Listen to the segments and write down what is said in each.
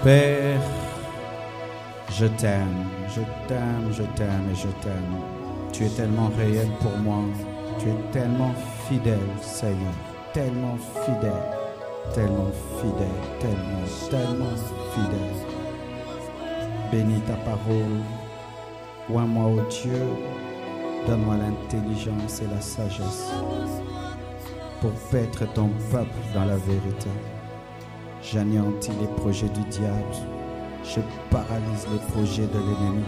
Père, je t'aime, je t'aime, je t'aime et je t'aime. Tu es tellement réel pour moi. Tu es tellement fidèle, Seigneur. Tellement fidèle, tellement fidèle, tellement fidèle. Bénis ta parole. Oins-moi, ô Dieu. Donne-moi l'intelligence et la sagesse pour paître ton peuple dans la vérité. J'anéantis les projets du diable. Je paralyse les projets de l'ennemi.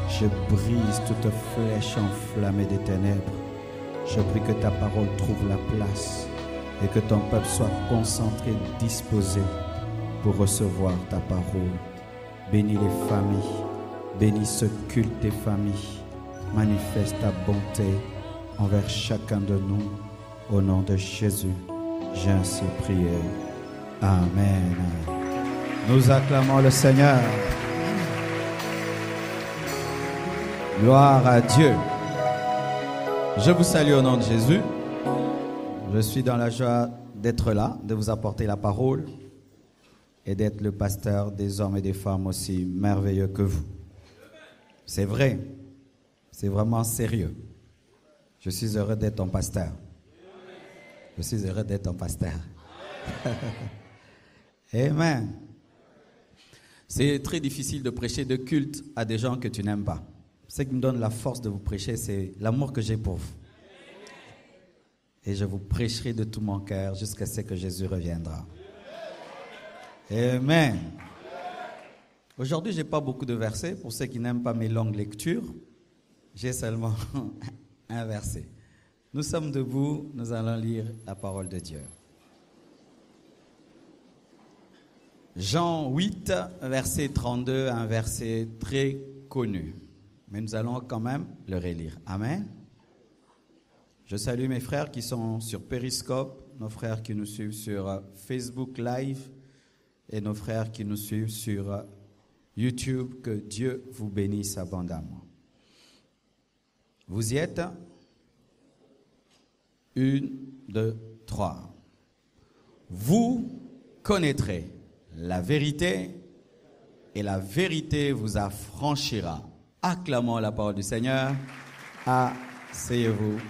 Je brise toute flèche enflammée des ténèbres. Je prie que ta parole trouve la place et que ton peuple soit concentré, disposé pour recevoir ta parole. Bénis les familles. Bénis ce culte des familles. Manifeste ta bonté envers chacun de nous. Au nom de Jésus, j'ai ainsi prié. Amen. Nous acclamons le Seigneur. Gloire à Dieu. Je vous salue au nom de Jésus. Je suis dans la joie d'être là, de vous apporter la parole et d'être le pasteur des hommes et des femmes aussi merveilleux que vous. C'est vrai. C'est vraiment sérieux. Je suis heureux d'être ton pasteur. Je suis heureux d'être ton pasteur. Amen. C'est très difficile de prêcher de culte à des gens que tu n'aimes pas. Ce qui me donne la force de vous prêcher, c'est l'amour que j'ai pour vous. Et je vous prêcherai de tout mon cœur jusqu'à ce que Jésus reviendra. Amen. Aujourd'hui, je n'ai pas beaucoup de versets. Pour ceux qui n'aiment pas mes longues lectures, j'ai seulement un verset. Nous sommes debout, nous allons lire la parole de Dieu. Jean 8, verset 32, un verset très connu. Mais nous allons quand même le relire. Amen. Je salue mes frères qui sont sur Periscope, nos frères qui nous suivent sur Facebook Live et nos frères qui nous suivent sur YouTube. Que Dieu vous bénisse abondamment. Vous y êtes? 1, 2, 3. Vous connaîtrez la vérité et la vérité vous affranchira. Acclamons la parole du Seigneur. Asseyez-vous,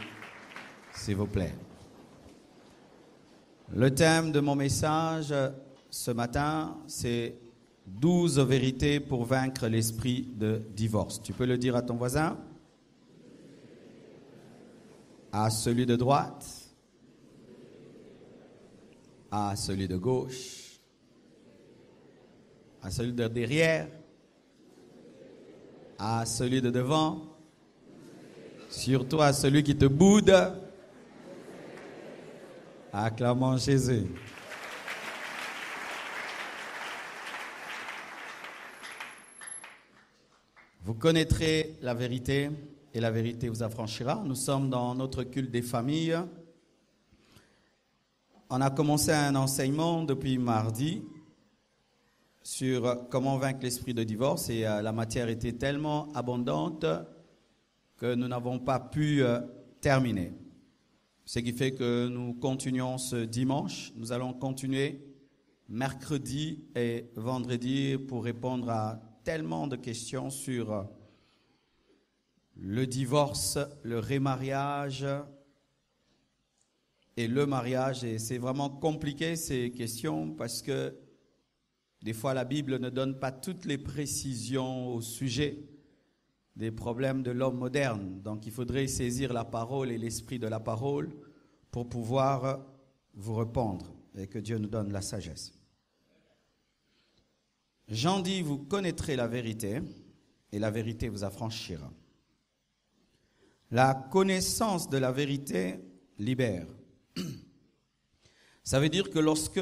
s'il vous plaît. Le thème de mon message ce matin, c'est 12 vérités pour vaincre l'esprit de divorce. Tu peux le dire à ton voisin? À celui de droite? À celui de gauche? à celui de derrière, à celui de devant, surtout à celui qui te boude. Acclamons Jésus. Vous connaîtrez la vérité et la vérité vous affranchira. Nous sommes dans notre culte des familles. On a commencé un enseignement depuis mardi sur comment vaincre l'esprit de divorce et la matière était tellement abondante que nous n'avons pas pu terminer. Ce qui fait que nous continuons ce dimanche. Nous allons continuer mercredi et vendredi pour répondre à tellement de questions sur le divorce, le remariage et le mariage. Et c'est vraiment compliqué ces questions parce que des fois la Bible ne donne pas toutes les précisions au sujet des problèmes de l'homme moderne. Donc il faudrait saisir la parole et l'esprit de la parole pour pouvoir vous répondre et que Dieu nous donne la sagesse. Jean dit, vous connaîtrez la vérité et la vérité vous affranchira. La connaissance de la vérité libère. Ça veut dire que lorsque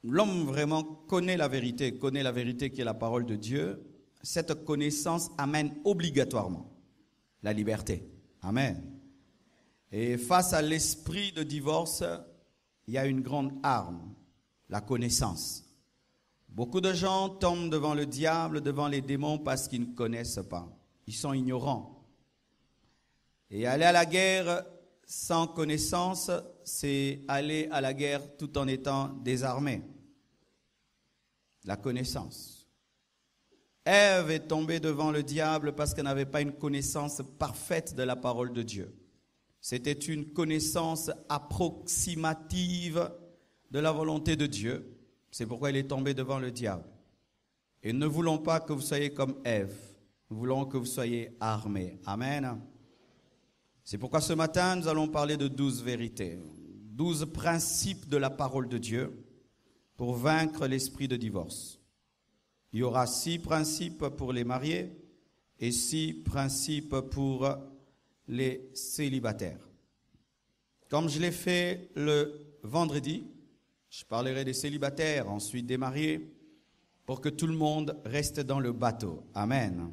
l'homme vraiment connaît la vérité qui est la parole de Dieu, cette connaissance amène obligatoirement la liberté. Amen. Et face à l'esprit de divorce, il y a une grande arme, la connaissance. Beaucoup de gens tombent devant le diable, devant les démons parce qu'ils ne connaissent pas. Ils sont ignorants. Et aller à la guerre sans connaissance, c'est aller à la guerre tout en étant désarmé. La connaissance. Ève est tombée devant le diable parce qu'elle n'avait pas une connaissance parfaite de la parole de Dieu. C'était une connaissance approximative de la volonté de Dieu. C'est pourquoi elle est tombée devant le diable. Et ne voulons pas que vous soyez comme Ève. Nous voulons que vous soyez armés. Amen. C'est pourquoi ce matin, nous allons parler de 12 vérités, 12 principes de la parole de Dieu pour vaincre l'esprit de divorce. Il y aura 6 principes pour les mariés et 6 principes pour les célibataires. Comme je l'ai fait le vendredi, je parlerai des célibataires, ensuite des mariés, pour que tout le monde reste dans le bateau. Amen.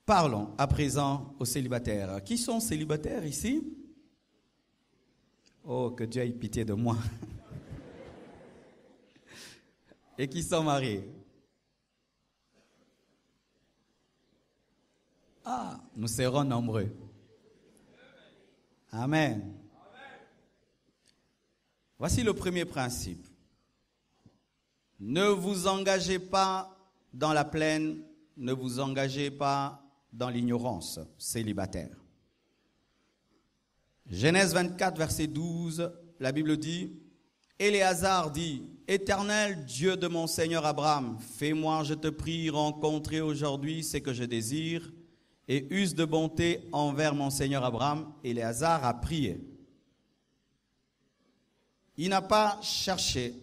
Parlons à présent aux célibataires. Qui sont célibataires ici? Oh, que Dieu ait pitié de moi. Et qui sont mariés? Ah, nous serons nombreux. Amen. Voici le premier principe. Ne vous engagez pas dans la plaine, ne vous engagez pas dans l'ignorance, célibataire. Genèse 24, verset 12, la Bible dit, Éléazar dit, Éternel Dieu de mon Seigneur Abraham, fais-moi, je te prie, rencontrer aujourd'hui ce que je désire, et use de bonté envers mon Seigneur Abraham. Éléazar a prié. Il n'a pas cherché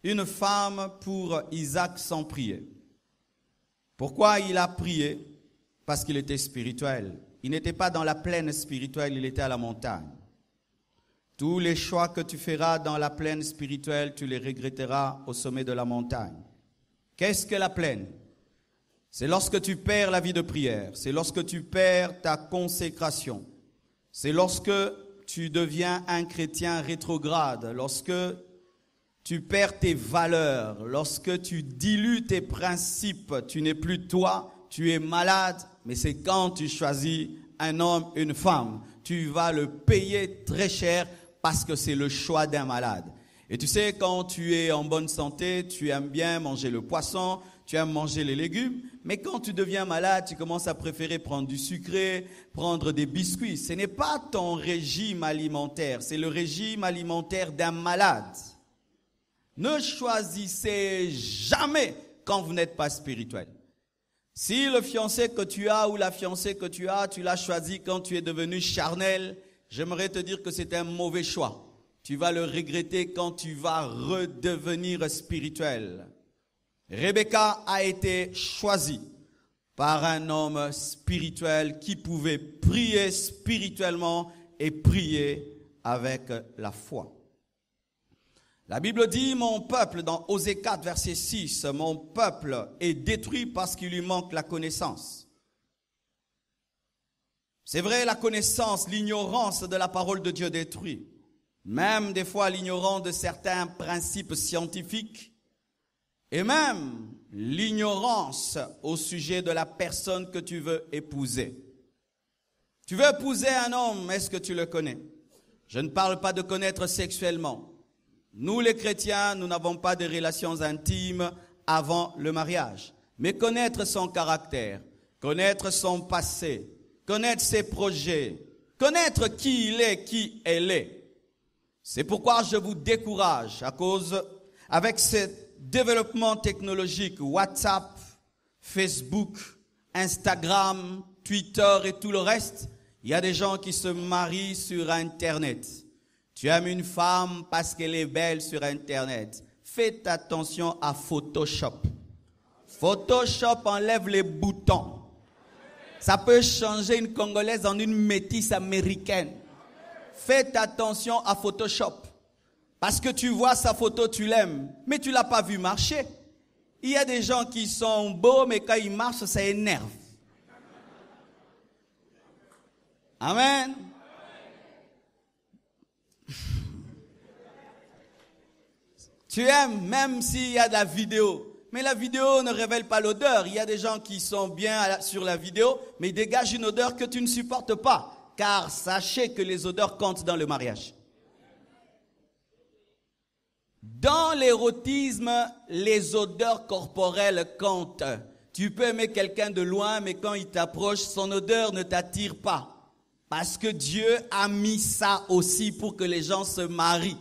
une femme pour Isaac sans prier. Pourquoi il a prié? Parce qu'il était spirituel. Il n'était pas dans la plaine spirituelle, il était à la montagne. Tous les choix que tu feras dans la plaine spirituelle, tu les regretteras au sommet de la montagne. Qu'est-ce que la plaine? C'est lorsque tu perds la vie de prière, c'est lorsque tu perds ta consécration, c'est lorsque tu deviens un chrétien rétrograde, lorsque tu perds tes valeurs, lorsque tu dilues tes principes, tu n'es plus toi, tu es malade, mais c'est quand tu choisis un homme, une femme, tu vas le payer très cher parce que c'est le choix d'un malade. Et tu sais, quand tu es en bonne santé, tu aimes bien manger le poisson, tu aimes manger les légumes, mais quand tu deviens malade, tu commences à préférer prendre du sucré, prendre des biscuits. Ce n'est pas ton régime alimentaire, c'est le régime alimentaire d'un malade. Ne choisissez jamais quand vous n'êtes pas spirituel. Si le fiancé que tu as ou la fiancée que tu l'as choisi quand tu es devenu charnel, j'aimerais te dire que c'est un mauvais choix. tu vas le regretter quand tu vas redevenir spirituel. Rebecca a été choisie par un homme spirituel qui pouvait prier spirituellement et prier avec la foi. La Bible dit, mon peuple, dans Osée 4, verset 6, mon peuple est détruit parce qu'il lui manque la connaissance. C'est vrai, la connaissance, l'ignorance de la parole de Dieu détruit. Même des fois l'ignorance de certains principes scientifiques et même l'ignorance au sujet de la personne que tu veux épouser. Tu veux épouser un homme, est-ce que tu le connais? Je ne parle pas de connaître sexuellement. Nous les chrétiens, nous n'avons pas de relations intimes avant le mariage. Mais connaître son caractère, connaître son passé, connaître ses projets, connaître qui il est, qui elle est. C'est pourquoi je vous décourage à cause, avec ce développement technologique, WhatsApp, Facebook, Instagram, Twitter et tout le reste, il y a des gens qui se marient sur Internet. Tu aimes une femme parce qu'elle est belle sur Internet. Faites attention à Photoshop. Photoshop enlève les boutons. Ça peut changer une Congolaise en une métisse américaine. Faites attention à Photoshop. Parce que tu vois sa photo, tu l'aimes. Mais tu ne l'as pas vu marcher. Il y a des gens qui sont beaux, mais quand ils marchent, ça énerve. Amen. Tu aimes même s'il y a de la vidéo. Mais la vidéo ne révèle pas l'odeur. Il y a des gens qui sont bien sur la vidéo, mais ils dégagent une odeur que tu ne supportes pas. Car sachez que les odeurs comptent dans le mariage. Dans l'érotisme, les odeurs corporelles comptent. Tu peux aimer quelqu'un de loin, mais quand il t'approche, son odeur ne t'attire pas. Parce que Dieu a mis ça aussi pour que les gens se marient.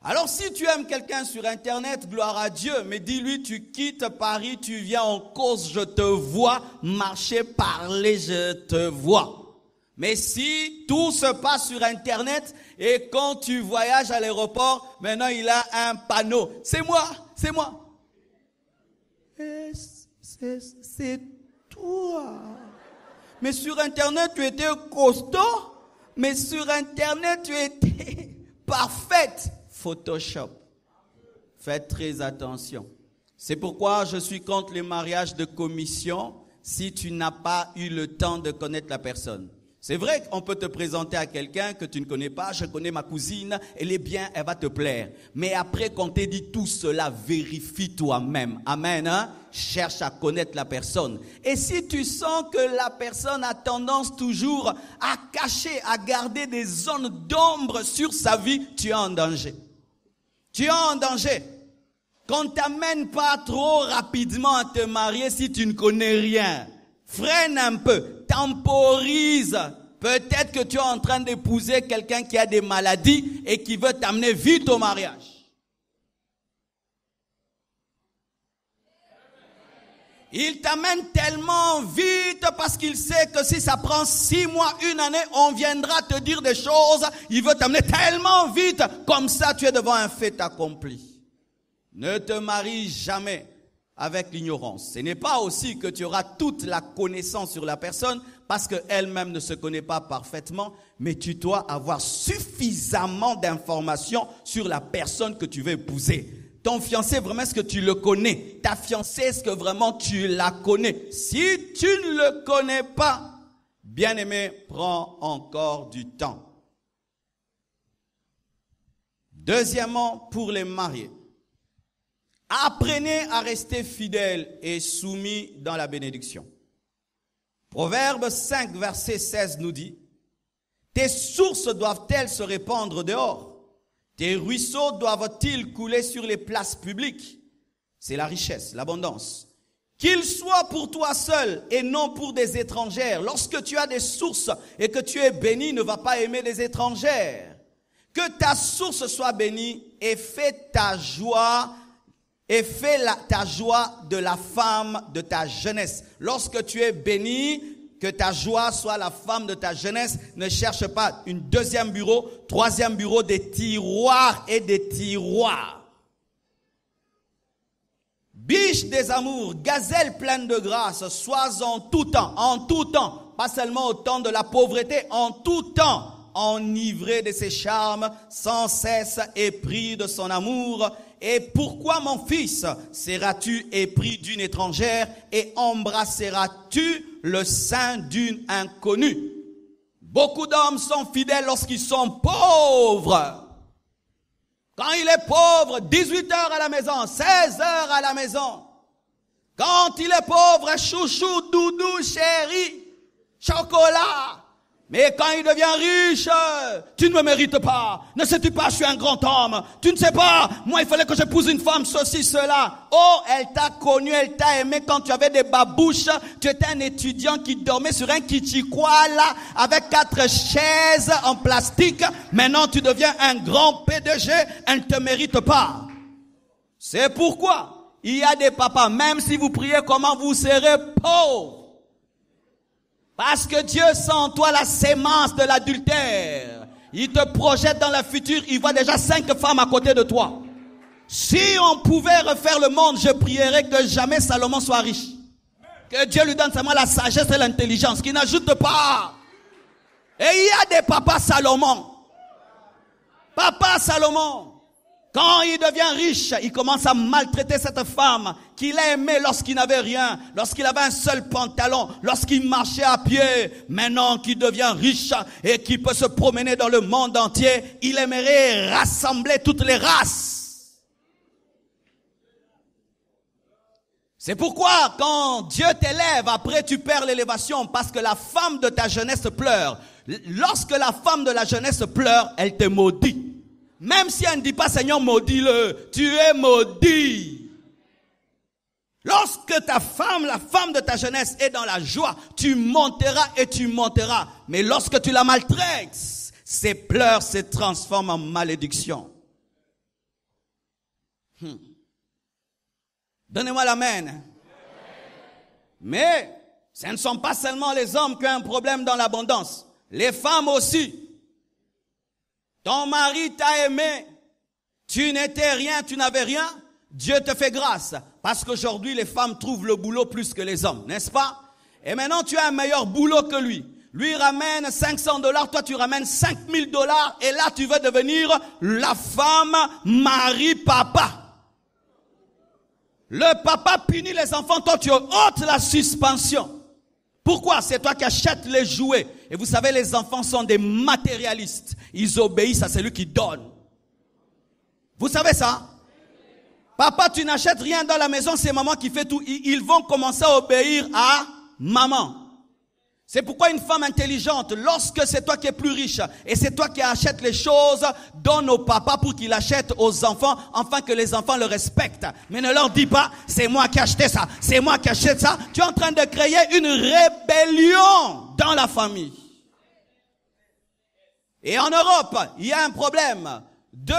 Alors si tu aimes quelqu'un sur Internet, gloire à Dieu, mais dis-lui, tu quittes Paris, tu viens en course, je te vois, marcher, parler, je te vois. Mais si tout se passe sur Internet et quand tu voyages à l'aéroport, maintenant il a un panneau. C'est moi, c'est moi. C'est toi. Mais sur Internet, tu étais costaud, mais sur Internet, tu étais parfaite. Photoshop. Faites très attention. C'est pourquoi je suis contre les mariages de commission si tu n'as pas eu le temps de connaître la personne. C'est vrai qu'on peut te présenter à quelqu'un que tu ne connais pas. Je connais ma cousine, elle est bien, elle va te plaire. Mais après qu'on t'ait dit tout cela, vérifie toi-même. Amen. Hein? Cherche à connaître la personne. Et si tu sens que la personne a tendance toujours à cacher, à garder des zones d'ombre sur sa vie, tu es en danger. Tu es en danger. Qu'on ne t'amène pas trop rapidement à te marier si tu ne connais rien. Freine un peu, temporise. Peut-être que tu es en train d'épouser quelqu'un qui a des maladies et qui veut t'amener vite au mariage. Il t'amène tellement vite parce qu'il sait que si ça prend 6 mois, 1 année, on viendra te dire des choses. Il veut t'amener tellement vite, comme ça tu es devant un fait accompli. Ne te marie jamais avec l'ignorance. Ce n'est pas aussi que tu auras toute la connaissance sur la personne parce qu'elle-même ne se connaît pas parfaitement, mais tu dois avoir suffisamment d'informations sur la personne que tu veux épouser. Ton fiancé, vraiment, est-ce que tu le connais? Ta fiancée, est-ce que vraiment tu la connais? Si tu ne le connais pas, bien-aimé, prends encore du temps. Deuxièmement, pour les mariés, apprenez à rester fidèles et soumis dans la bénédiction. Proverbe 5, verset 16 nous dit, « Tes sources doivent-elles se répandre dehors? Tes ruisseaux doivent-ils couler sur les places publiques? » C'est la richesse, l'abondance. « Qu'ils soient pour toi seul et non pour des étrangères. » Lorsque tu as des sources et que tu es béni, ne va pas aimer des étrangères. Que ta source soit bénie et fais ta joie ta joie de la femme de ta jeunesse. Lorsque tu es béni, que ta joie soit la femme de ta jeunesse. Ne cherche pas une deuxième bureau, troisième bureau, des tiroirs et des tiroirs. Biche des amours, gazelle pleine de grâce, sois en tout temps, pas seulement au temps de la pauvreté, en tout temps, enivré de ses charmes, sans cesse épris de son amour. Et pourquoi, mon fils, seras-tu épris d'une étrangère et embrasseras-tu le sein d'une inconnue? Beaucoup d'hommes sont fidèles lorsqu'ils sont pauvres. Quand il est pauvre, 18 heures à la maison, 16 heures à la maison. Quand il est pauvre, chouchou, doudou, chéri, chocolat. Mais quand il devient riche, tu ne me mérites pas. Ne sais-tu pas, je suis un grand homme. Tu ne sais pas, moi il fallait que j'épouse une femme, ceci, cela. Oh, elle t'a connu, elle t'a aimé quand tu avais des babouches. Tu étais un étudiant qui dormait sur un kitchikwala avec 4 chaises en plastique. Maintenant tu deviens un grand PDG, elle ne te mérite pas. C'est pourquoi il y a des papas, même si vous priez comment, vous serez pauvres. Parce que Dieu sent en toi la sémence de l'adultère. Il te projette dans le futur, il voit déjà 5 femmes à côté de toi. Si on pouvait refaire le monde, je prierais que jamais Salomon soit riche. Que Dieu lui donne seulement la sagesse et l'intelligence, qu'il n'ajoute pas. Et il y a des papas Salomon. Papa Salomon. Quand il devient riche, il commence à maltraiter cette femme qu'il a aimée lorsqu'il n'avait rien, lorsqu'il avait un seul pantalon, lorsqu'il marchait à pied. Maintenant qu'il devient riche et qu'il peut se promener dans le monde entier, il aimerait rassembler toutes les races. C'est pourquoi quand Dieu t'élève, après tu perds l'élévation parce que la femme de ta jeunesse pleure. Lorsque la femme de la jeunesse pleure, elle te maudit. Même si elle ne dit pas, Seigneur, maudis-le, tu es maudit. Lorsque ta femme, la femme de ta jeunesse est dans la joie, tu monteras et tu monteras. Mais lorsque tu la maltraites, ses pleurs se transforment en malédiction. Donnez-moi l'amen. Mais ce ne sont pas seulement les hommes qui ont un problème dans l'abondance. Les femmes aussi. Ton mari t'a aimé, tu n'étais rien, tu n'avais rien, Dieu te fait grâce. Parce qu'aujourd'hui, les femmes trouvent le boulot plus que les hommes, n'est-ce pas? Et maintenant, tu as un meilleur boulot que lui. Lui ramène $500, toi tu ramènes $5000, et là tu veux devenir la femme, mari, papa. Le papa punit les enfants, toi tu ôtes la suspension. Pourquoi? C'est toi qui achètes les jouets. Et vous savez, les enfants sont des matérialistes. Ils obéissent à celui qui donne. Vous savez ça? Papa, tu n'achètes rien dans la maison, c'est maman qui fait tout. Ils vont commencer à obéir à maman. C'est pourquoi une femme intelligente, lorsque c'est toi qui es plus riche et c'est toi qui achètes les choses, donne au papa pour qu'il achète aux enfants, afin que les enfants le respectent. Mais ne leur dis pas, c'est moi qui ai acheté ça, c'est moi qui achète ça. Tu es en train de créer une rébellion dans la famille. Et en Europe, il y a un problème. 2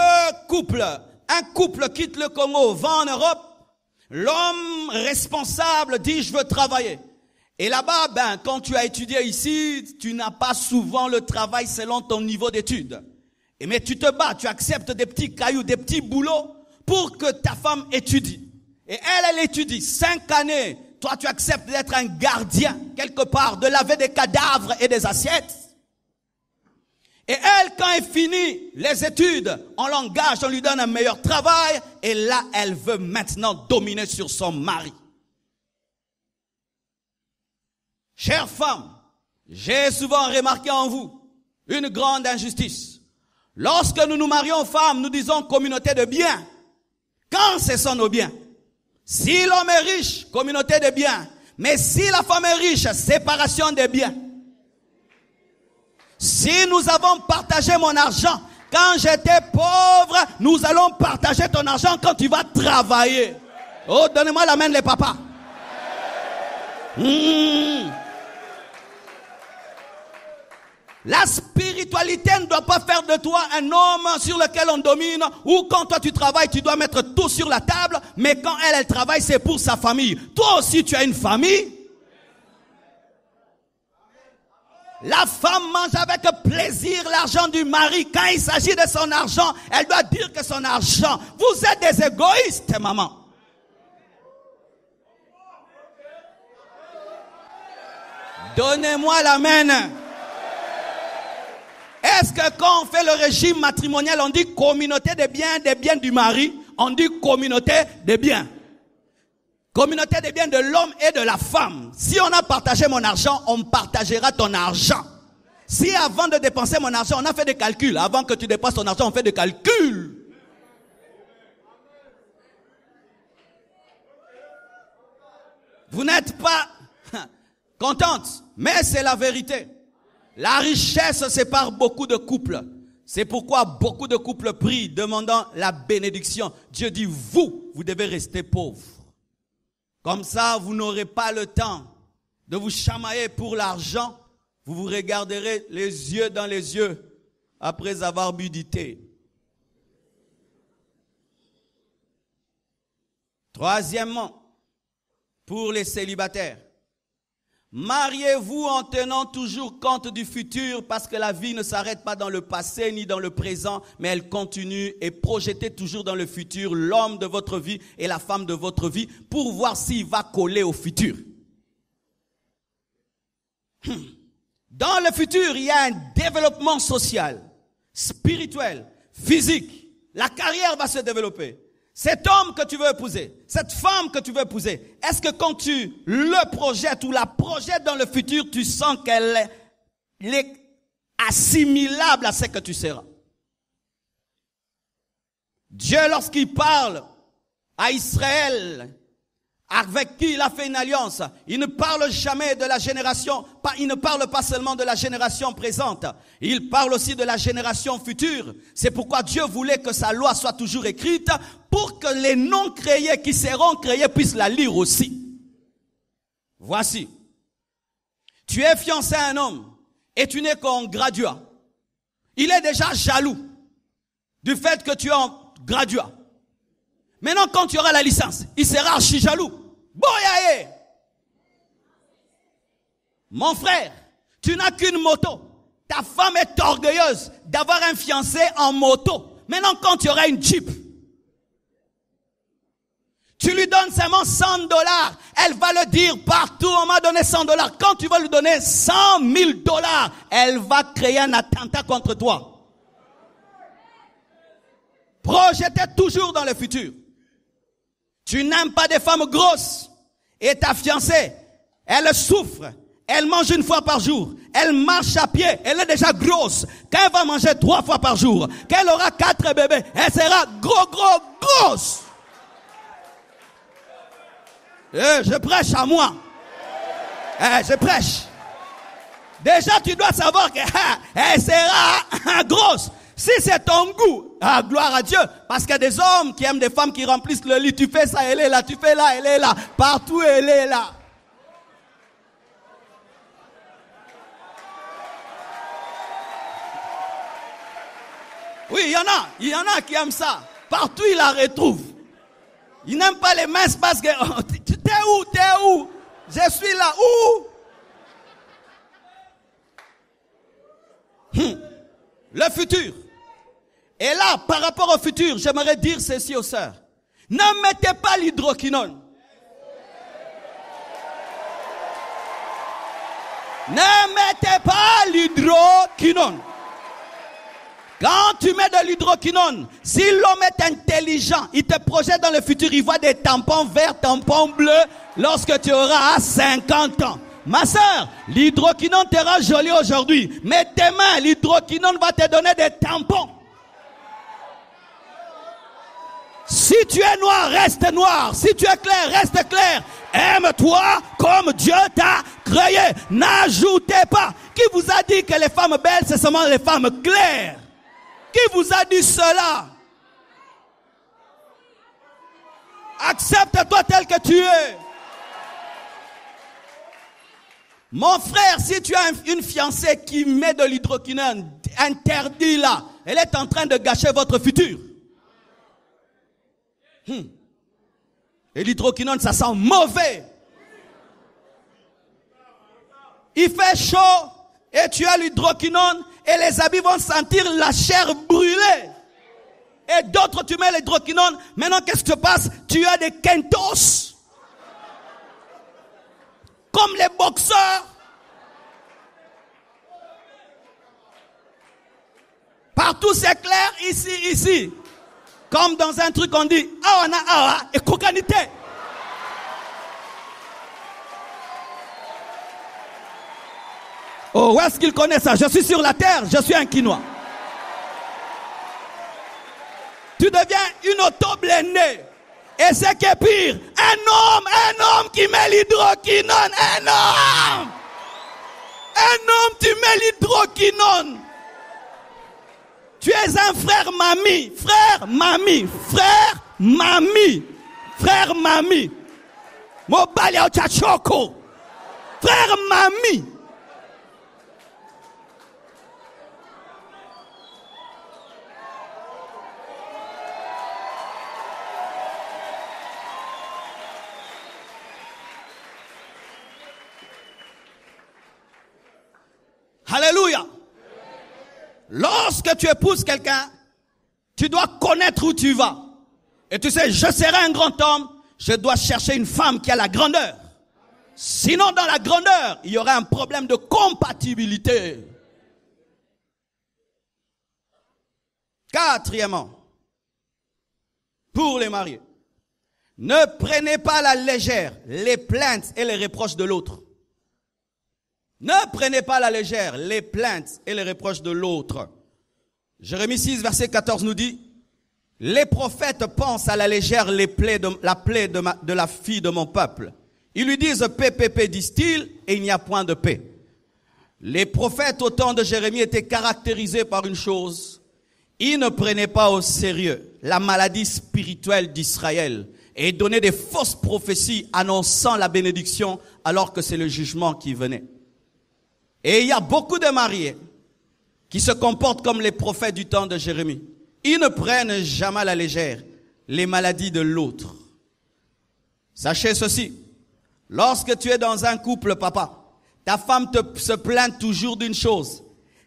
couples, un couple quitte le Congo, va en Europe. L'homme responsable dit, je veux travailler. Et là-bas, quand tu as étudié ici, tu n'as pas souvent le travail selon ton niveau d'études. Mais tu te bats, tu acceptes des petits cailloux, des petits boulots pour que ta femme étudie. Et elle étudie 5 années. Toi, tu acceptes d'être un gardien, quelque part, de laver des cadavres et des assiettes. Et elle, quand elle finit les études, on l'engage, on lui donne un meilleur travail. Et là, elle veut maintenant dominer sur son mari. Chères femmes, j'ai souvent remarqué en vous une grande injustice. Lorsque nous nous marions aux femmes, nous disons communauté de biens. Quand ce sont nos biens? Si l'homme est riche, communauté de biens. Mais si la femme est riche, séparation des biens. Si nous avons partagé mon argent, quand j'étais pauvre, nous allons partager ton argent quand tu vas travailler. Oh, donnez-moi la main les papas. La spiritualité ne doit pas faire de toi un homme sur lequel on domine, ou quand toi tu travailles, tu dois mettre tout sur la table, mais quand elle travaille, c'est pour sa famille. Toi aussi, tu as une famille. La femme mange avec plaisir l'argent du mari. Quand il s'agit de son argent, elle doit dire que son argent. Vous êtes des égoïstes, maman. Donnez-moi l'amen. Est-ce que quand on fait le régime matrimonial, on dit communauté des biens du mari, on dit communauté des biens. Communauté des biens de l'homme et de la femme. Si on a partagé mon argent, on partagera ton argent. Si avant de dépenser mon argent, on a fait des calculs. Avant que tu dépenses ton argent, on fait des calculs. Vous n'êtes pas contente, mais c'est la vérité. La richesse sépare beaucoup de couples. C'est pourquoi beaucoup de couples prient, demandant la bénédiction. Dieu dit, vous devez rester pauvres. Comme ça, vous n'aurez pas le temps de vous chamailler pour l'argent. Vous vous regarderez les yeux dans les yeux après avoir bu du thé. Troisièmement, pour les célibataires, mariez-vous en tenant toujours compte du futur parce que la vie ne s'arrête pas dans le passé ni dans le présent, mais elle continue et projetez toujours dans le futur l'homme de votre vie et la femme de votre vie pour voir s'il va coller au futur. Dans le futur, il y a un développement social, spirituel, physique. La carrière va se développer. Cet homme que tu veux épouser, cette femme que tu veux épouser, est-ce que quand tu le projettes ou la projettes dans le futur, tu sens qu'elle est assimilable à ce que tu seras? Dieu, lorsqu'il parle à Israël, avec qui il a fait une alliance, il ne parle jamais de la génération, il ne parle pas seulement de la génération présente, il parle aussi de la génération future. C'est pourquoi Dieu voulait que sa loi soit toujours écrite pour que les non-créés qui seront créés puissent la lire aussi. Voici, tu es fiancé à un homme et tu n'es qu'en graduat. Il est déjà jaloux du fait que tu es en graduat. Maintenant, quand tu auras la licence, il sera archi jaloux. Boyaye! Mon frère, tu n'as qu'une moto. Ta femme est orgueilleuse d'avoir un fiancé en moto. Maintenant, quand tu auras une Jeep, tu lui donnes seulement $100. Elle va le dire partout. On m'a donné $100. Quand tu vas lui donner $100,000, elle va créer un attentat contre toi. Projetez toujours dans le futur. Tu n'aimes pas des femmes grosses. Et ta fiancée, elle souffre. Elle mange une fois par jour. Elle marche à pied. Elle est déjà grosse. Quand elle va manger 3 fois par jour, quand elle aura 4 bébés, elle sera grosse. Je prêche à moi. Je prêche. Déjà, tu dois savoir qu'elle sera grosse. Si c'est ton goût, gloire à Dieu. Parce qu'il y a des hommes qui aiment des femmes qui remplissent le lit. Tu fais ça, elle est là. Tu fais là, elle est là. Partout, elle est là. Oui, il y en a qui aiment ça. Partout, ils la retrouvent. Ils n'aiment pas les minces parce que... Oh, t'es où? Je suis là. Où? Le futur. Et là, par rapport au futur, j'aimerais dire ceci aux sœurs. Ne mettez pas l'hydroquinone. Ne mettez pas l'hydroquinone. Quand tu mets de l'hydroquinone, si l'homme est intelligent, il te projette dans le futur, il voit des tampons verts, tampons bleus, lorsque tu auras 50 ans. Ma sœur, l'hydroquinone te rend jolie aujourd'hui, mais demain, l'hydroquinone va te donner des tampons. Si tu es noir, reste noir. Si tu es clair, reste clair. Aime-toi comme Dieu t'a créé. N'ajoutez pas. Qui vous a dit que les femmes belles, c'est seulement les femmes claires? Qui vous a dit cela? Accepte-toi tel que tu es. Mon frère, si tu as une fiancée qui met de l'hydroquinone, interdit-la. Elle est en train de gâcher votre futur. Et l'hydroquinone, ça sent mauvais. Il fait chaud Et tu as l'hydroquinone et les habits vont sentir la chair brûlée. Et d'autres, tu mets l'hydroquinone. Maintenant, qu'est-ce qui se passe? Tu as des kentos. Comme les boxeurs. Partout c'est clair, ici. Comme dans un truc on dit, awana awa et kokanité. Oh, où est-ce qu'il connaît ça? Je suis sur la terre, je suis un Quinois. Tu deviens une auto-blindée. Et ce qui est pire, un homme qui met l'hydroquinone, un homme qui met l'hydroquinone. Tu es un frère mamie. Mobali au tchachoko. Frère mamie. Alléluia. Lorsque tu épouses quelqu'un, tu dois connaître où tu vas. Et tu sais, je serai un grand homme, je dois chercher une femme qui a la grandeur. Sinon, dans la grandeur, il y aura un problème de compatibilité. Quatrièmement, pour les mariés, ne prenez pas à la légère les plaintes et les reproches de l'autre. Ne prenez pas à la légère les plaintes et les reproches de l'autre. Jérémie 6, verset 14 nous dit, « Les prophètes pensent à la légère la plaie de la fille de mon peuple. Ils lui disent, paix, disent-ils, et il n'y a point de paix. » Les prophètes au temps de Jérémie étaient caractérisés par une chose. Ils ne prenaient pas au sérieux la maladie spirituelle d'Israël et donnaient des fausses prophéties annonçant la bénédiction alors que c'est le jugement qui venait. Et il y a beaucoup de mariés qui se comportent comme les prophètes du temps de Jérémie. Ils ne prennent jamais à la légère les maladies de l'autre. Sachez ceci, lorsque tu es dans un couple, papa, ta femme se plaint toujours d'une chose,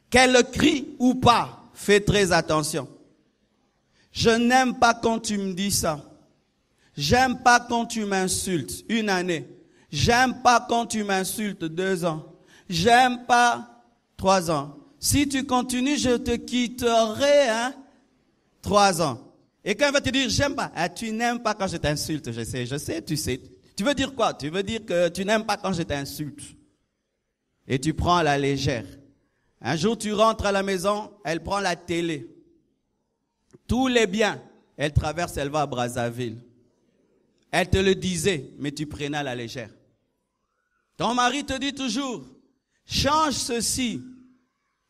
qu'elle crie ou pas, fais très attention. Je n'aime pas quand tu me dis ça. J'aime pas quand tu m'insultes 1 année. J'aime pas quand tu m'insultes 2 ans. J'aime pas 3 ans. Si tu continues, je te quitterai 3 ans. Et quand elle va te dire, j'aime pas, tu n'aimes pas quand je t'insulte, je sais, tu sais. Tu veux dire quoi? Tu veux dire que tu n'aimes pas quand je t'insulte. Et tu prends à la légère. Un jour, tu rentres à la maison, elle prend la télé. Tous les biens, elle traverse, elle va à Brazzaville. Elle te le disait, mais tu prenais à la légère. Ton mari te dit toujours, change ceci.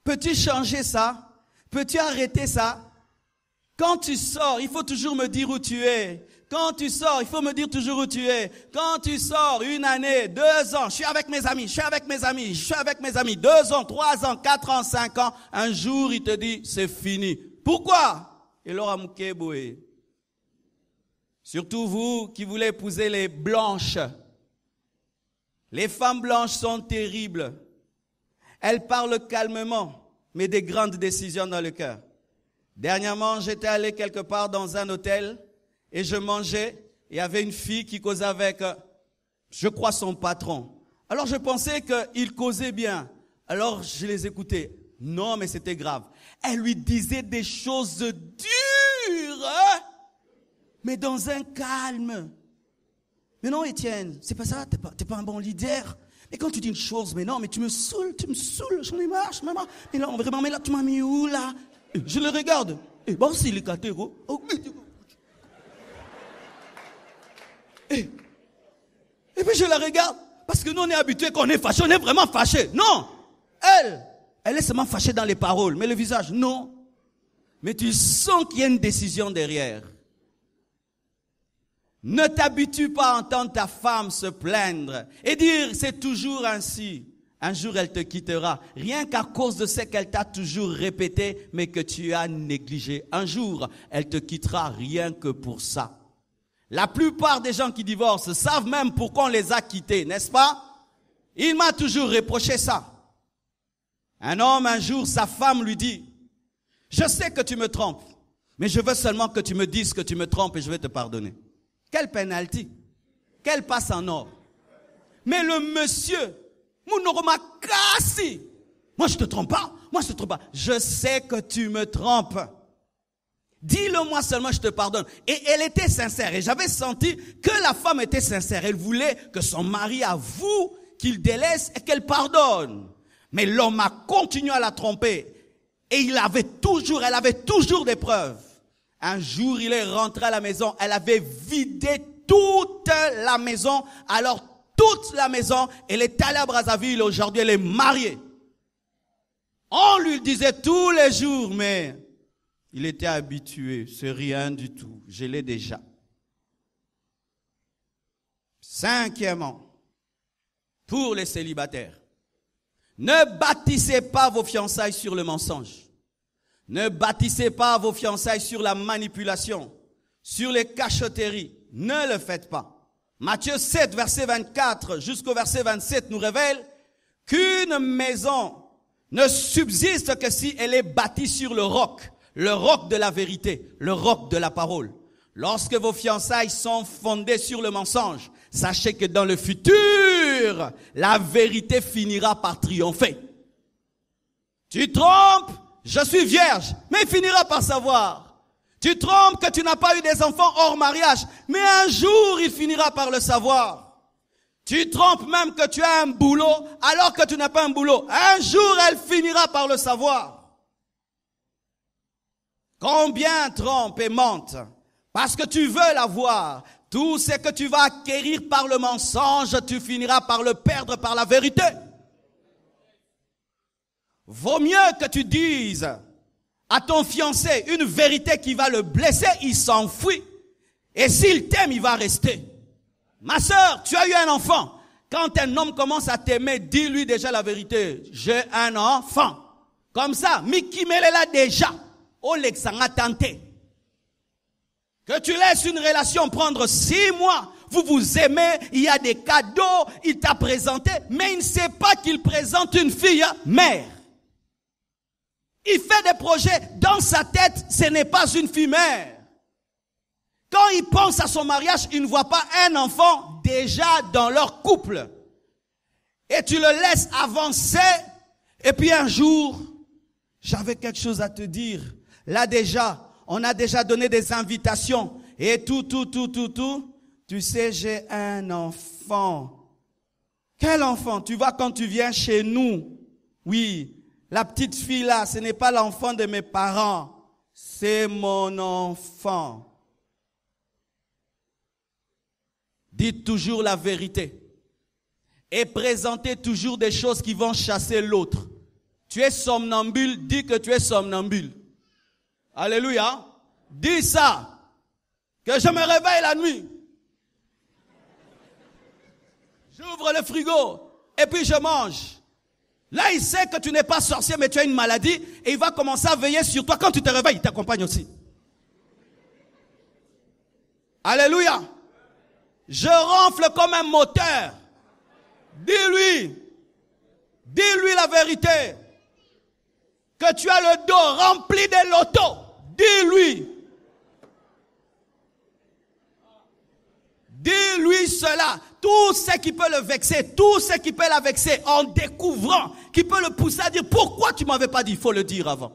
Peux-tu changer ça? Peux-tu arrêter ça? Quand tu sors, il faut toujours me dire où tu es. Quand tu sors, il faut me dire toujours où tu es. Quand tu sors 1 année, 2 ans, je suis avec mes amis, 2 ans, 3 ans, 4 ans, 5 ans. Un jour, il te dit, c'est fini. Pourquoi? Il aura moukéboué. Surtout vous qui voulez épouser les blanches. Les femmes blanches sont terribles. Elles parlent calmement, mais des grandes décisions dans le cœur. Dernièrement, j'étais allé quelque part dans un hôtel et je mangeais et il y avait une fille qui causait avec, je crois, son patron. Alors je pensais qu'il causait bien. Alors je les écoutais. Non, mais c'était grave. Elle lui disait des choses dures, mais dans un calme. Mais non, Étienne, c'est pas ça, t'es pas un bon leader. Mais quand tu dis une chose, mais non, mais tu me saoules, j'en ai marre, mais là, vraiment, mais là, tu m'as mis où, là? Je le regarde. Bon, c'est les catégories. Et puis je la regarde, parce que nous, on est habitués qu'on est fâché, on est vraiment fâché. Non! Elle est seulement fâchée dans les paroles, mais le visage, non. Mais tu sens qu'il y a une décision derrière. Ne t'habitue pas à entendre ta femme se plaindre et dire c'est toujours ainsi. Un jour elle te quittera, rien qu'à cause de ce qu'elle t'a toujours répété mais que tu as négligé. Un jour elle te quittera rien que pour ça. La plupart des gens qui divorcent savent même pourquoi on les a quittés, n'est-ce pas? Il m'a toujours reproché ça. Un homme, un jour, sa femme lui dit, « Je sais que tu me trompes, mais je veux seulement que tu me dises que tu me trompes et je vais te pardonner. » Quel penalty! Quel passe en or! Mais le monsieur, Mounoroma Kassi, moi je te trompe pas, moi je te trompe pas. Je sais que tu me trompes. Dis-le moi seulement, je te pardonne. Et elle était sincère. Et j'avais senti que la femme était sincère. Elle voulait que son mari avoue qu'il délaisse et qu'elle pardonne. Mais l'homme a continué à la tromper. Et elle avait toujours des preuves. Un jour, il est rentré à la maison. Elle avait vidé toute la maison. Alors, toute la maison, elle est allée à Brazzaville. Aujourd'hui, elle est mariée. On lui disait tous les jours, mais il était habitué. C'est rien du tout. Je l'ai déjà. Cinquièmement, pour les célibataires, ne bâtissez pas vos fiançailles sur le mensonge. Ne bâtissez pas vos fiançailles sur la manipulation, sur les cachotteries. Ne le faites pas. Matthieu 7, verset 24 jusqu'au verset 27 nous révèle qu'une maison ne subsiste que si elle est bâtie sur le roc de la vérité, le roc de la parole. Lorsque vos fiançailles sont fondées sur le mensonge, sachez que dans le futur, la vérité finira par triompher. Tu trompes, je suis vierge, mais il finira par savoir. Tu trompes que tu n'as pas eu des enfants hors mariage, mais un jour il finira par le savoir. Tu trompes même que tu as un boulot alors que tu n'as pas un boulot. Un jour elle finira par le savoir. Combien trompent et mentent parce que tu veux l'avoir. Tout ce que tu vas acquérir par le mensonge, tu finiras par le perdre par la vérité. Vaut mieux que tu dises à ton fiancé une vérité qui va le blesser, il s'enfuit. Et s'il t'aime, il va rester. Ma sœur, tu as eu un enfant. Quand un homme commence à t'aimer, dis-lui déjà la vérité. J'ai un enfant. Comme ça, Miki Melela déjà. Olexanga tenté. Que tu laisses une relation prendre 6 mois, vous vous aimez, il y a des cadeaux, il t'a présenté, mais il ne sait pas qu'il présente une fille mère. Il fait des projets, dans sa tête, ce n'est pas une fille mère. Quand il pense à son mariage, il ne voit pas un enfant déjà dans leur couple. Et tu le laisses avancer, et puis un jour, j'avais quelque chose à te dire. Là déjà, on a déjà donné des invitations. Et tout. Tu sais, j'ai un enfant. Quel enfant? Tu vois, quand tu viens chez nous, oui, la petite fille là, ce n'est pas l'enfant de mes parents. C'est mon enfant. Dites toujours la vérité. Et présentez toujours des choses qui vont chasser l'autre. Tu es somnambule, dis que tu es somnambule. Alléluia. Dis ça. Que je me réveille la nuit. J'ouvre le frigo et puis je mange. Là, il sait que tu n'es pas sorcier, mais tu as une maladie et il va commencer à veiller sur toi. Quand tu te réveilles, il t'accompagne aussi. Alléluia. Je ronfle comme un moteur. Dis-lui la vérité. Que tu as le dos rempli de loto. Dis-lui cela. Tout ce qui peut le vexer, tout ce qui peut la vexer en découvrant, qui peut le pousser à dire pourquoi tu m'avais pas dit, il faut le dire avant.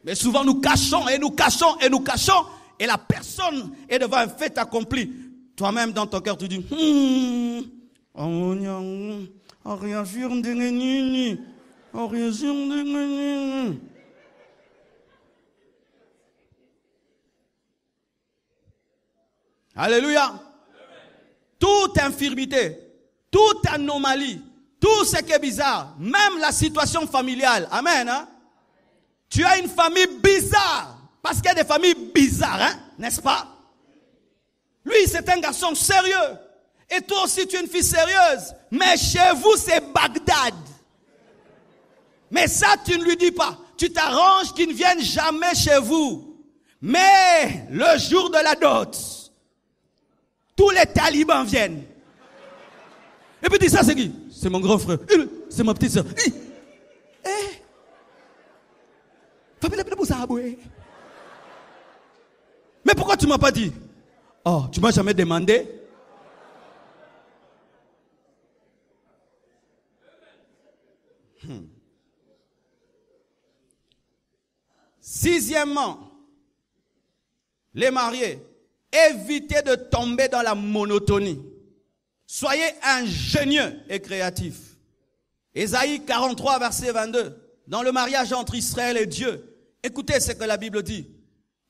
Mais souvent nous cachons et nous cachons et nous cachons et la personne est devant un fait accompli. Toi-même dans ton cœur tu dis Alléluia. Toute infirmité, toute anomalie, tout ce qui est bizarre, même la situation familiale. Amen. Hein? Tu as une famille bizarre. Parce qu'il y a des familles bizarres, hein? N'est-ce pas? Lui, c'est un garçon sérieux. Et toi aussi, tu es une fille sérieuse. Mais chez vous, c'est Bagdad. Mais ça, tu ne lui dis pas. Tu t'arranges qu'il ne vienne jamais chez vous. Mais le jour de la dot, tous les talibans viennent. Et puis dis ça, c'est qui? C'est mon grand frère. C'est ma petite soeur. Mais pourquoi tu ne m'as pas dit? Oh, tu ne m'as jamais demandé? Sixièmement, les mariés, évitez de tomber dans la monotonie. Soyez ingénieux et créatifs. Ésaïe 43, verset 22. Dans le mariage entre Israël et Dieu, écoutez ce que la Bible dit.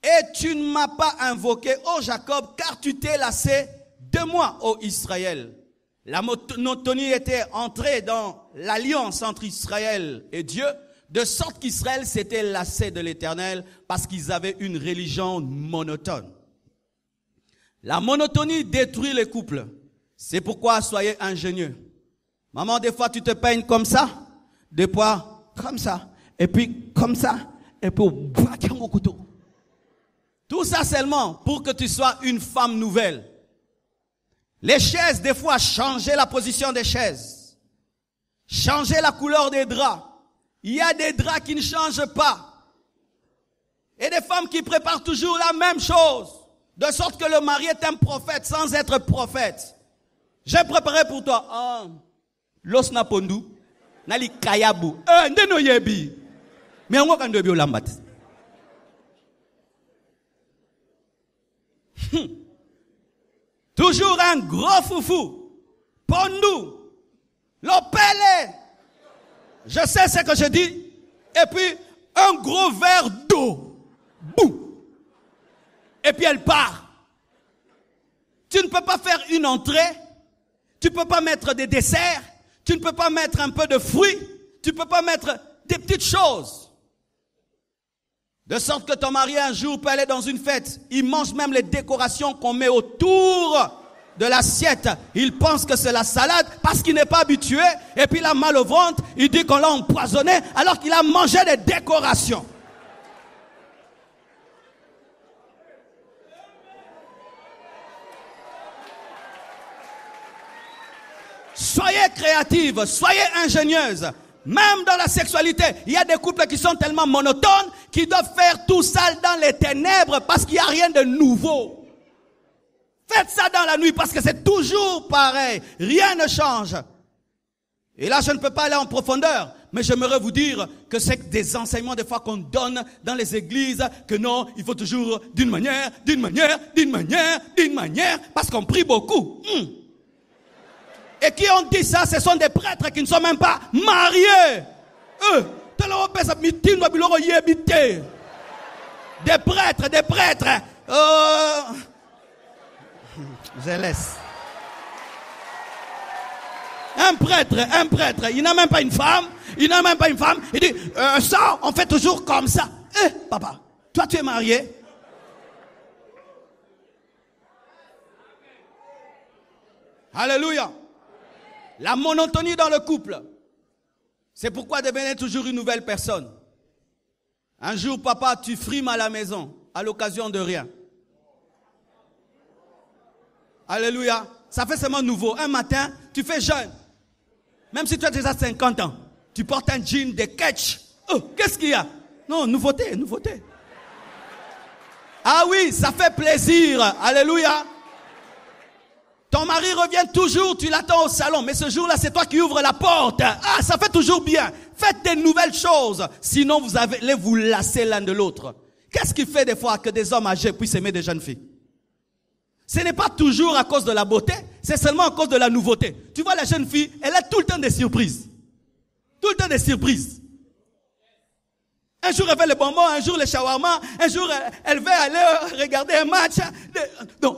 Et tu ne m'as pas invoqué, ô Jacob, car tu t'es lassé de moi, ô Israël. La monotonie était entrée dans l'alliance entre Israël et Dieu, de sorte qu'Israël s'était lassé de l'Éternel parce qu'ils avaient une religion monotone. La monotonie détruit les couples. C'est pourquoi soyez ingénieux. Maman, des fois tu te peignes comme ça, des fois comme ça, et puis comme ça, et puis au couteau. Tout ça seulement pour que tu sois une femme nouvelle. Les chaises, des fois, changez la position des chaises. Changez la couleur des draps. Il y a des draps qui ne changent pas. Et des femmes qui préparent toujours la même chose. De sorte que le mari est un prophète sans être prophète. J'ai préparé pour toi. Los na pondu. Nali kayabu. Ndeno yebi. Mais on va quand lambat. Toujours un gros foufou. Pondu. L'opélé. Je sais ce que je dis. Et puis, un gros verre d'eau. Boum. Et puis elle part. Tu ne peux pas faire une entrée. Tu ne peux pas mettre des desserts. Tu ne peux pas mettre un peu de fruits. Tu ne peux pas mettre des petites choses. De sorte que ton mari un jour peut aller dans une fête. Il mange même les décorations qu'on met autour de l'assiette. Il pense que c'est la salade parce qu'il n'est pas habitué. Et puis il a mal au ventre. Il dit qu'on l'a empoisonné alors qu'il a mangé des décorations. Soyez créatives, soyez ingénieuses. Même dans la sexualité, il y a des couples qui sont tellement monotones qu'ils doivent faire tout ça dans les ténèbres parce qu'il n'y a rien de nouveau. Faites ça dans la nuit parce que c'est toujours pareil. Rien ne change. Et là, je ne peux pas aller en profondeur. Mais j'aimerais vous dire que c'est des enseignements des fois qu'on donne dans les églises. Que non, il faut toujours d'une manière, parce qu'on prie beaucoup. Et qui ont dit ça, ce sont des prêtres qui ne sont même pas mariés. Des prêtres. Je laisse. Un prêtre, il n'a même pas une femme. Il dit, ça, on fait toujours comme ça. Papa, toi tu es marié. Alléluia. La monotonie dans le couple. C'est pourquoi devenez toujours une nouvelle personne. Un jour, papa, tu frimes à la maison, à l'occasion de rien. Alléluia. Ça fait seulement nouveau. Un matin, tu fais jeune. Même si tu as déjà 50 ans, tu portes un jean de catch. Oh, qu'est-ce qu'il y a? Non, nouveauté. Ah oui, ça fait plaisir. Alléluia. Ton mari revient toujours, tu l'attends au salon. Mais ce jour-là, c'est toi qui ouvres la porte. Ah, ça fait toujours bien. Faites des nouvelles choses. Sinon, vous allez vous lasser l'un de l'autre. Qu'est-ce qui fait des fois que des hommes âgés puissent aimer des jeunes filles? Ce n'est pas toujours à cause de la beauté, c'est seulement à cause de la nouveauté. Tu vois, la jeune fille, elle a tout le temps des surprises. Un jour, elle fait le bonbon, un jour, le shawarma, un jour, elle veut aller regarder un match. Donc,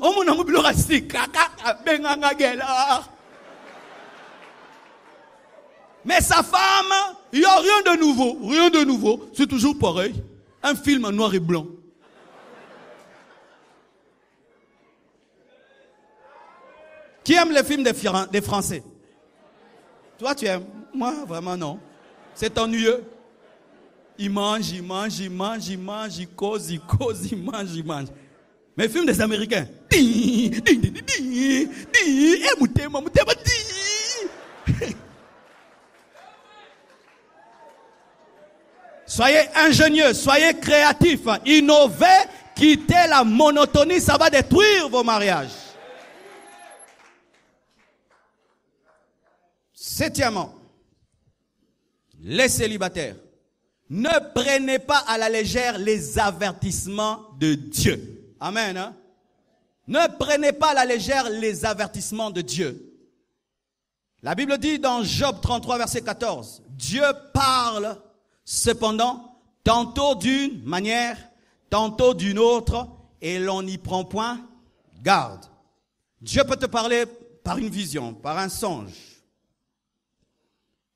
mais sa femme, il n'y a rien de nouveau. C'est toujours pareil. Un film en noir et blanc. Qui aime les films des Français? Toi, tu aimes? Moi, vraiment, non. C'est ennuyeux. Il mange, il cause, il mange. Mais les films des Américains. Soyez ingénieux, soyez créatifs, innovez, quittez la monotonie, ça va détruire vos mariages. Septièmement, les célibataires, ne prenez pas à la légère les avertissements de Dieu. Amen. Hein? Ne prenez pas à la légère les avertissements de Dieu. La Bible dit dans Job 33, verset 14, Dieu parle cependant tantôt d'une manière, tantôt d'une autre, et l'on n'y prend point garde. Dieu peut te parler par une vision, par un songe.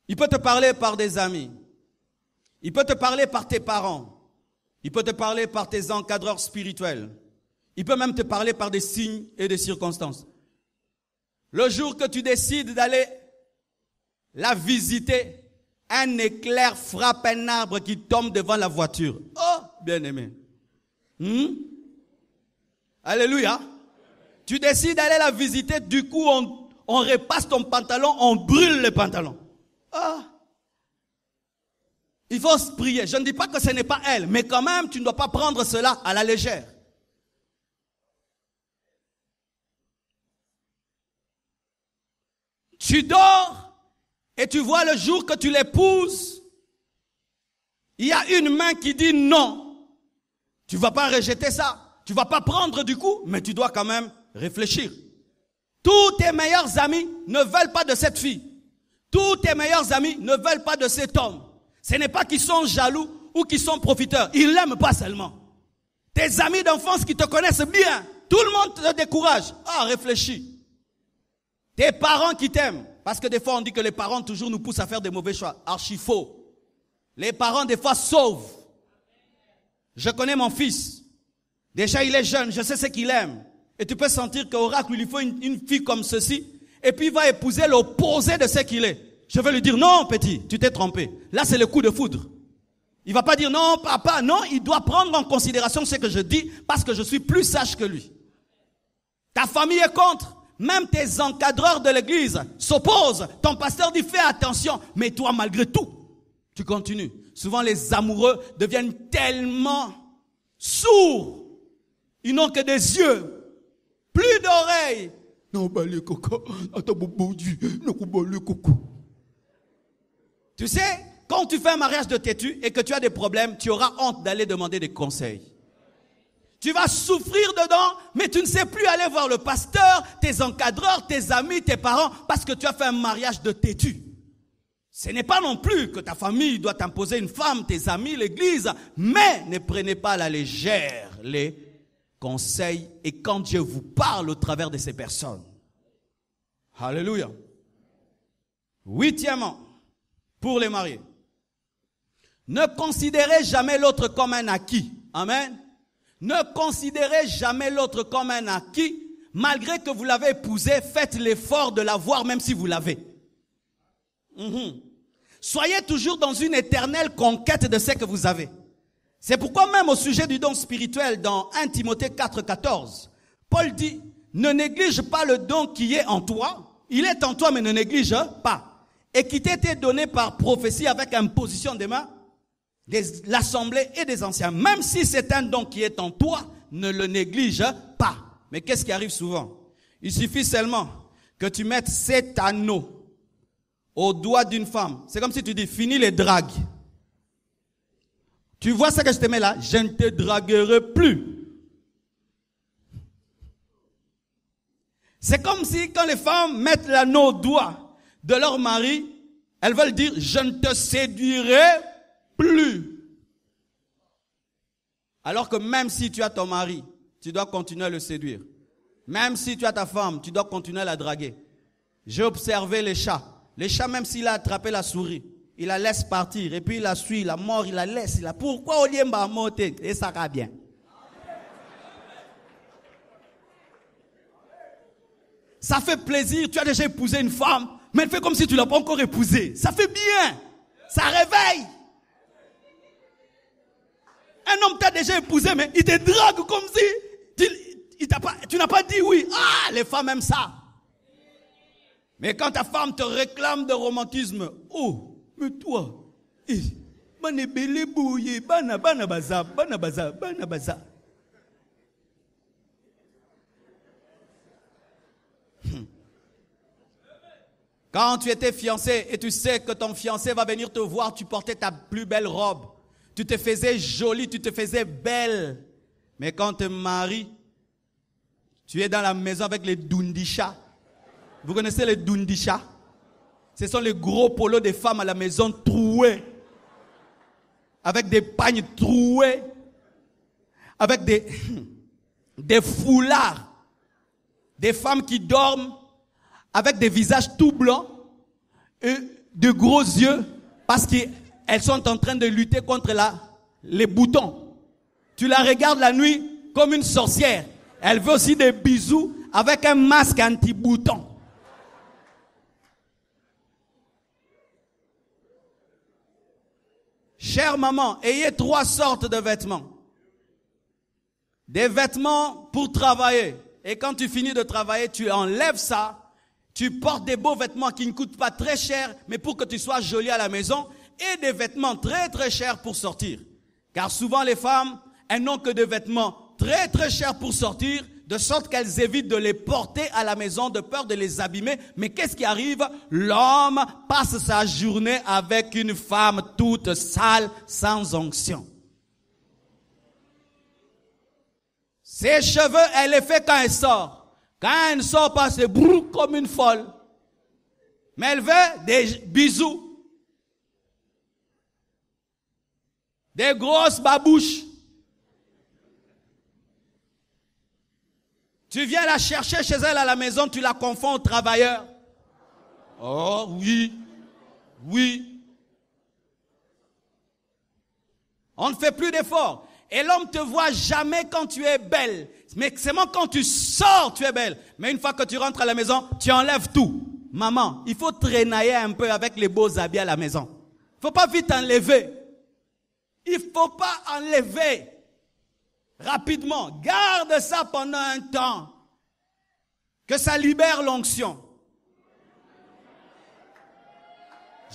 Il peut te parler par des amis. Il peut te parler par tes parents. Il peut te parler par tes encadreurs spirituels. Il peut même te parler par des signes et des circonstances. Le jour que tu décides d'aller la visiter, un éclair frappe un arbre qui tombe devant la voiture. Oh, bien-aimé. Alléluia. Tu décides d'aller la visiter, du coup on repasse ton pantalon, on brûle le pantalon. Ah. Il faut se prier. Je ne dis pas que ce n'est pas elle, mais quand même, tu ne dois pas prendre cela à la légère. Tu dors et tu vois le jour que tu l'épouses, il y a une main qui dit non. Tu ne vas pas rejeter ça. Tu ne vas pas prendre du coup, mais tu dois quand même réfléchir. Tous tes meilleurs amis ne veulent pas de cette fille. Tous tes meilleurs amis ne veulent pas de cet homme. Ce n'est pas qu'ils sont jaloux ou qu'ils sont profiteurs. Ils l'aiment pas seulement. Tes amis d'enfance qui te connaissent bien, tout le monde te décourage. Ah, réfléchis. Tes parents qui t'aiment. Parce que des fois on dit que les parents toujours nous poussent à faire des mauvais choix. Archi faux. Les parents des fois sauvent. Je connais mon fils. Déjà il est jeune, je sais ce qu'il aime. Et tu peux sentir qu'Oracle il lui faut une fille comme ceci. Et puis il va épouser l'opposé de ce qu'il est. Je vais lui dire, non petit, tu t'es trompé. Là c'est le coup de foudre. Il va pas dire, non papa, non, il doit prendre en considération ce que je dis parce que je suis plus sage que lui. Ta famille est contre. Même tes encadreurs de l'église s'opposent. Ton pasteur dit, fais attention. Mais toi, malgré tout, tu continues. Souvent les amoureux deviennent tellement sourds. Ils n'ont que des yeux, plus d'oreilles. Non, bah les coco, attends, bon Dieu, non, bah les coco. Tu sais, quand tu fais un mariage de têtu et que tu as des problèmes, tu auras honte d'aller demander des conseils. Tu vas souffrir dedans, mais tu ne sais plus aller voir le pasteur, tes encadreurs, tes amis, tes parents, parce que tu as fait un mariage de têtu. Ce n'est pas non plus que ta famille doit t'imposer une femme, tes amis, l'église, mais ne prenez pas à la légère les conseils et quand Dieu vous parle au travers de ces personnes. Alléluia. Huitièmement, pour les mariés, ne considérez jamais l'autre comme un acquis. Amen. Ne considérez jamais l'autre comme un acquis. Malgré que vous l'avez épousé, faites l'effort de l'avoir même si vous l'avez. Soyez toujours dans une éternelle conquête de ce que vous avez. C'est pourquoi même au sujet du don spirituel dans 1 Timothée 4,14, Paul dit, ne néglige pas le don qui est en toi. Il est en toi mais ne néglige pas. Et qui t'a été donné par prophétie avec imposition des mains de l'assemblée et des anciens. Même si c'est un don qui est en toi, ne le néglige pas. Mais qu'est-ce qui arrive souvent? Il suffit seulement que tu mettes 7 anneaux au doigt d'une femme. C'est comme si tu dis, fini les dragues. Tu vois ce que je te mets là? Je ne te draguerai plus. C'est comme si quand les femmes mettent l'anneau au doigt de leur mari, elles veulent dire, je ne te séduirai plus. Alors que même si tu as ton mari, tu dois continuer à le séduire. Même si tu as ta femme, tu dois continuer à la draguer. J'ai observé les chats. Les chats, même s'il a attrapé la souris, il la laisse partir. Et puis il la suit, la mort, il la laisse. Pourquoi au lieu de monter? Et ça va bien. Ça fait plaisir. Tu as déjà épousé une femme, mais elle fait comme si tu ne l'as pas encore épousée. Ça fait bien. Ça réveille. Un homme t'a déjà épousé, mais il te drague comme si tu n'as pas dit oui. Ah, les femmes aiment ça. Mais quand ta femme te réclame de romantisme, oh, mais toi, Quand tu étais fiancé et tu sais que ton fiancé va venir te voir, tu portais ta plus belle robe. Tu te faisais jolie, tu te faisais belle. Mais quand tu te maries, tu es dans la maison avec les dundisha. Vous connaissez les dundisha? Ce sont les gros polos des femmes à la maison troués. Avec des pagnes troués. Avec des foulards. Des femmes qui dorment avec des visages tout blancs et de gros yeux parce qu'elles sont en train de lutter contre les boutons. Tu la regardes la nuit comme une sorcière. Elle veut aussi des bisous avec un masque anti-bouton. Chère maman, ayez 3 sortes de vêtements. Des vêtements pour travailler. Et quand tu finis de travailler, tu enlèves ça. Tu portes des beaux vêtements qui ne coûtent pas très cher, mais pour que tu sois jolie à la maison. Et des vêtements très très chers pour sortir. Car souvent les femmes, elles n'ont que des vêtements très très chers pour sortir, de sorte qu'elles évitent de les porter à la maison de peur de les abîmer. Mais qu'est-ce qui arrive? L'homme passe sa journée avec une femme toute sale, sans onction. Ses cheveux, elle les fait quand elle sort. Quand elle ne sort pas, c'est brou comme une folle. Mais elle veut des bisous. Des grosses babouches. Tu viens la chercher chez elle à la maison, tu la confonds au travailleur. Oh oui, oui. On ne fait plus d'efforts. Et l'homme te voit jamais quand tu es belle. Mais seulement quand tu sors, tu es belle. Mais une fois que tu rentres à la maison, tu enlèves tout. Maman, il faut traînailler un peu avec les beaux habits à la maison. Il ne faut pas vite enlever. Il ne faut pas enlever rapidement. Garde ça pendant un temps. Que ça libère l'onction.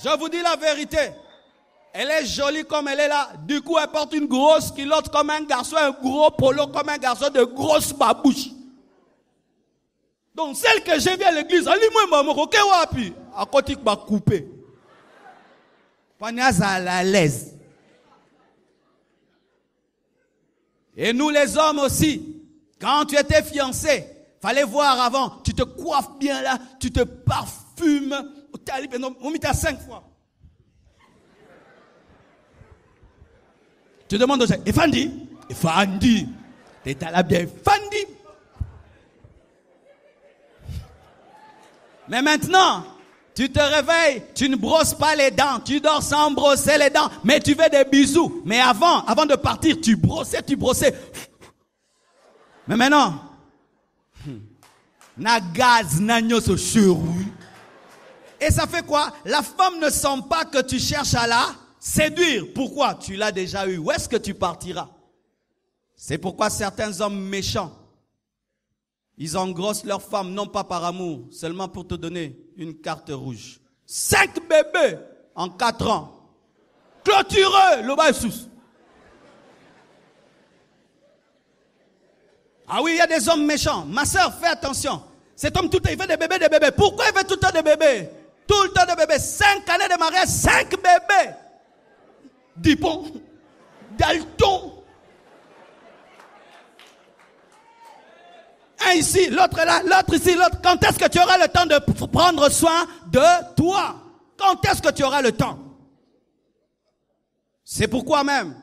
Je vous dis la vérité. Elle est jolie comme elle est là. Du coup, elle porte une grosse culotte comme un garçon, un gros polo comme un garçon, de grosses babouches. Donc, celle que j'ai vue à l'église, allez-moi, maman, ok, wapi? À côté, va couper. Panias à la l'aise. Et nous, les hommes aussi, quand tu étais fiancé, fallait voir avant, tu te coiffes bien là, tu te parfumes. On mit à 5 fois. Tu demandes aux gens, Efandi, Efandi, t'es là bien, Efandi. Mais maintenant, tu te réveilles, tu ne brosses pas les dents, tu dors sans brosser les dents, mais tu veux des bisous. Mais avant de partir, tu brossais. Mais maintenant, na gaz, na nyoso chéru. Et ça fait quoi? La femme ne sent pas que tu cherches à la séduire. Pourquoi? Tu l'as déjà eu. Où est-ce que tu partiras? C'est pourquoi certains hommes méchants, ils engrossent leurs femmes, non pas par amour, seulement pour te donner une carte rouge. 5 bébés en 4 ans. Clôtureux, le bas sous. Ah oui, il y a des hommes méchants. Ma soeur, fais attention. Cet homme, tout le temps, il fait des bébés. Pourquoi il fait tout le temps des bébés? Tout le temps des bébés. 5 années de mariage, 5 bébés. Dupont, Dalton. Un ici, l'autre là, l'autre ici, l'autre. Quand est-ce que tu auras le temps de prendre soin de toi? Quand est-ce que tu auras le temps? C'est pourquoi même,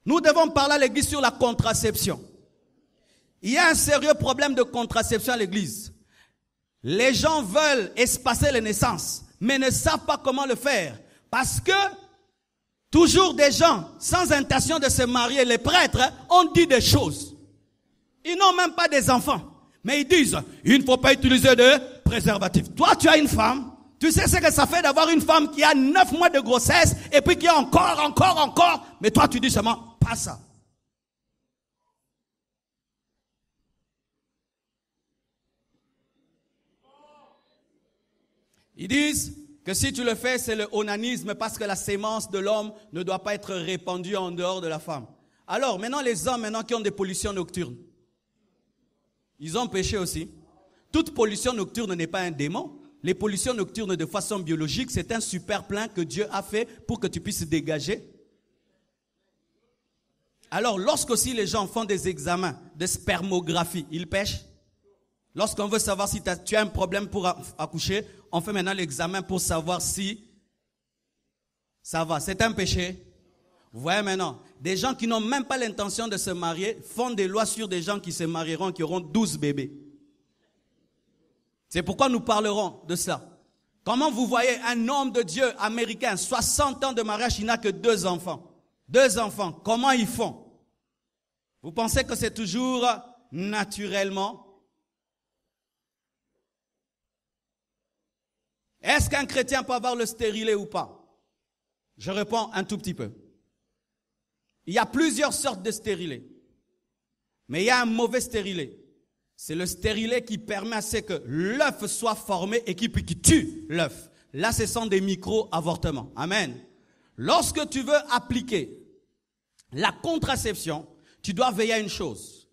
nous devons parler à l'église sur la contraception. Il y a un sérieux problème de contraception à l'église. Les gens veulent espacer les naissances, mais ne savent pas comment le faire. Parce que toujours des gens sans intention de se marier, les prêtres, ont dit des choses. Ils n'ont même pas des enfants. Mais ils disent, il ne faut pas utiliser de préservatif. Toi, tu as une femme. Tu sais ce que ça fait d'avoir une femme qui a 9 mois de grossesse et puis qui a encore. Mais toi, tu dis seulement, pas ça. Ils disent, que si tu le fais, c'est le onanisme parce que la sémence de l'homme ne doit pas être répandue en dehors de la femme. Alors, maintenant, les hommes qui ont des pollutions nocturnes, ils ont péché aussi. Toute pollution nocturne n'est pas un démon. Les pollutions nocturnes de façon biologique, c'est un super plan que Dieu a fait pour que tu puisses dégager. Alors, lorsque aussi les gens font des examens de spermographie, ils pêchent. Lorsqu'on veut savoir si tu as un problème pour accoucher, on fait maintenant l'examen pour savoir si ça va. C'est un péché. Vous voyez maintenant, des gens qui n'ont même pas l'intention de se marier font des lois sur des gens qui se marieront, qui auront 12 bébés. C'est pourquoi nous parlerons de cela. Comment vous voyez un homme de Dieu américain, 60 ans de mariage, il n'a que 2 enfants. 2 enfants, comment ils font? Vous pensez que c'est toujours naturellement? Est-ce qu'un chrétien peut avoir le stérilet ou pas? Je réponds un tout petit peu. Il y a plusieurs sortes de stérilés. Mais il y a un mauvais stérilet. C'est le stérilet qui permet à ce que l'œuf soit formé et qui tue l'œuf. Là, ce sont des micro-avortements. Amen. Lorsque tu veux appliquer la contraception, tu dois veiller à une chose.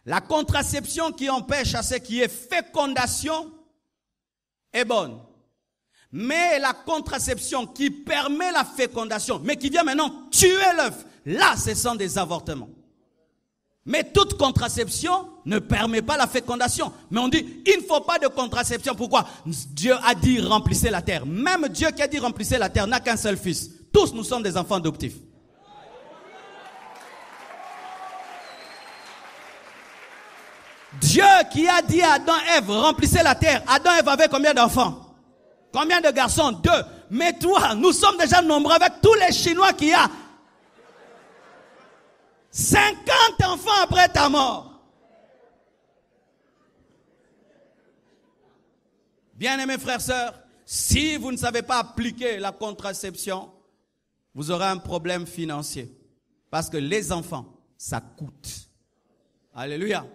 La contraception qui empêche à ce qui est fécondation est bonne. Mais la contraception qui permet la fécondation, mais qui vient maintenant tuer l'œuf, là, ce sont des avortements. Mais toute contraception ne permet pas la fécondation. Mais on dit, il ne faut pas de contraception. Pourquoi? Dieu a dit remplissez la terre. Même Dieu qui a dit remplissez la terre n'a qu'un seul fils. Tous nous sommes des enfants adoptifs. Dieu qui a dit à Adam et Ève remplissez la terre. Adam et Ève avaient combien d'enfants? Combien de garçons? 2. Mais toi, nous sommes déjà nombreux avec tous les Chinois qu'il y a. 50 enfants après ta mort. Bien-aimés frères, sœurs, si vous ne savez pas appliquer la contraception, vous aurez un problème financier. Parce que les enfants, ça coûte. Alléluia.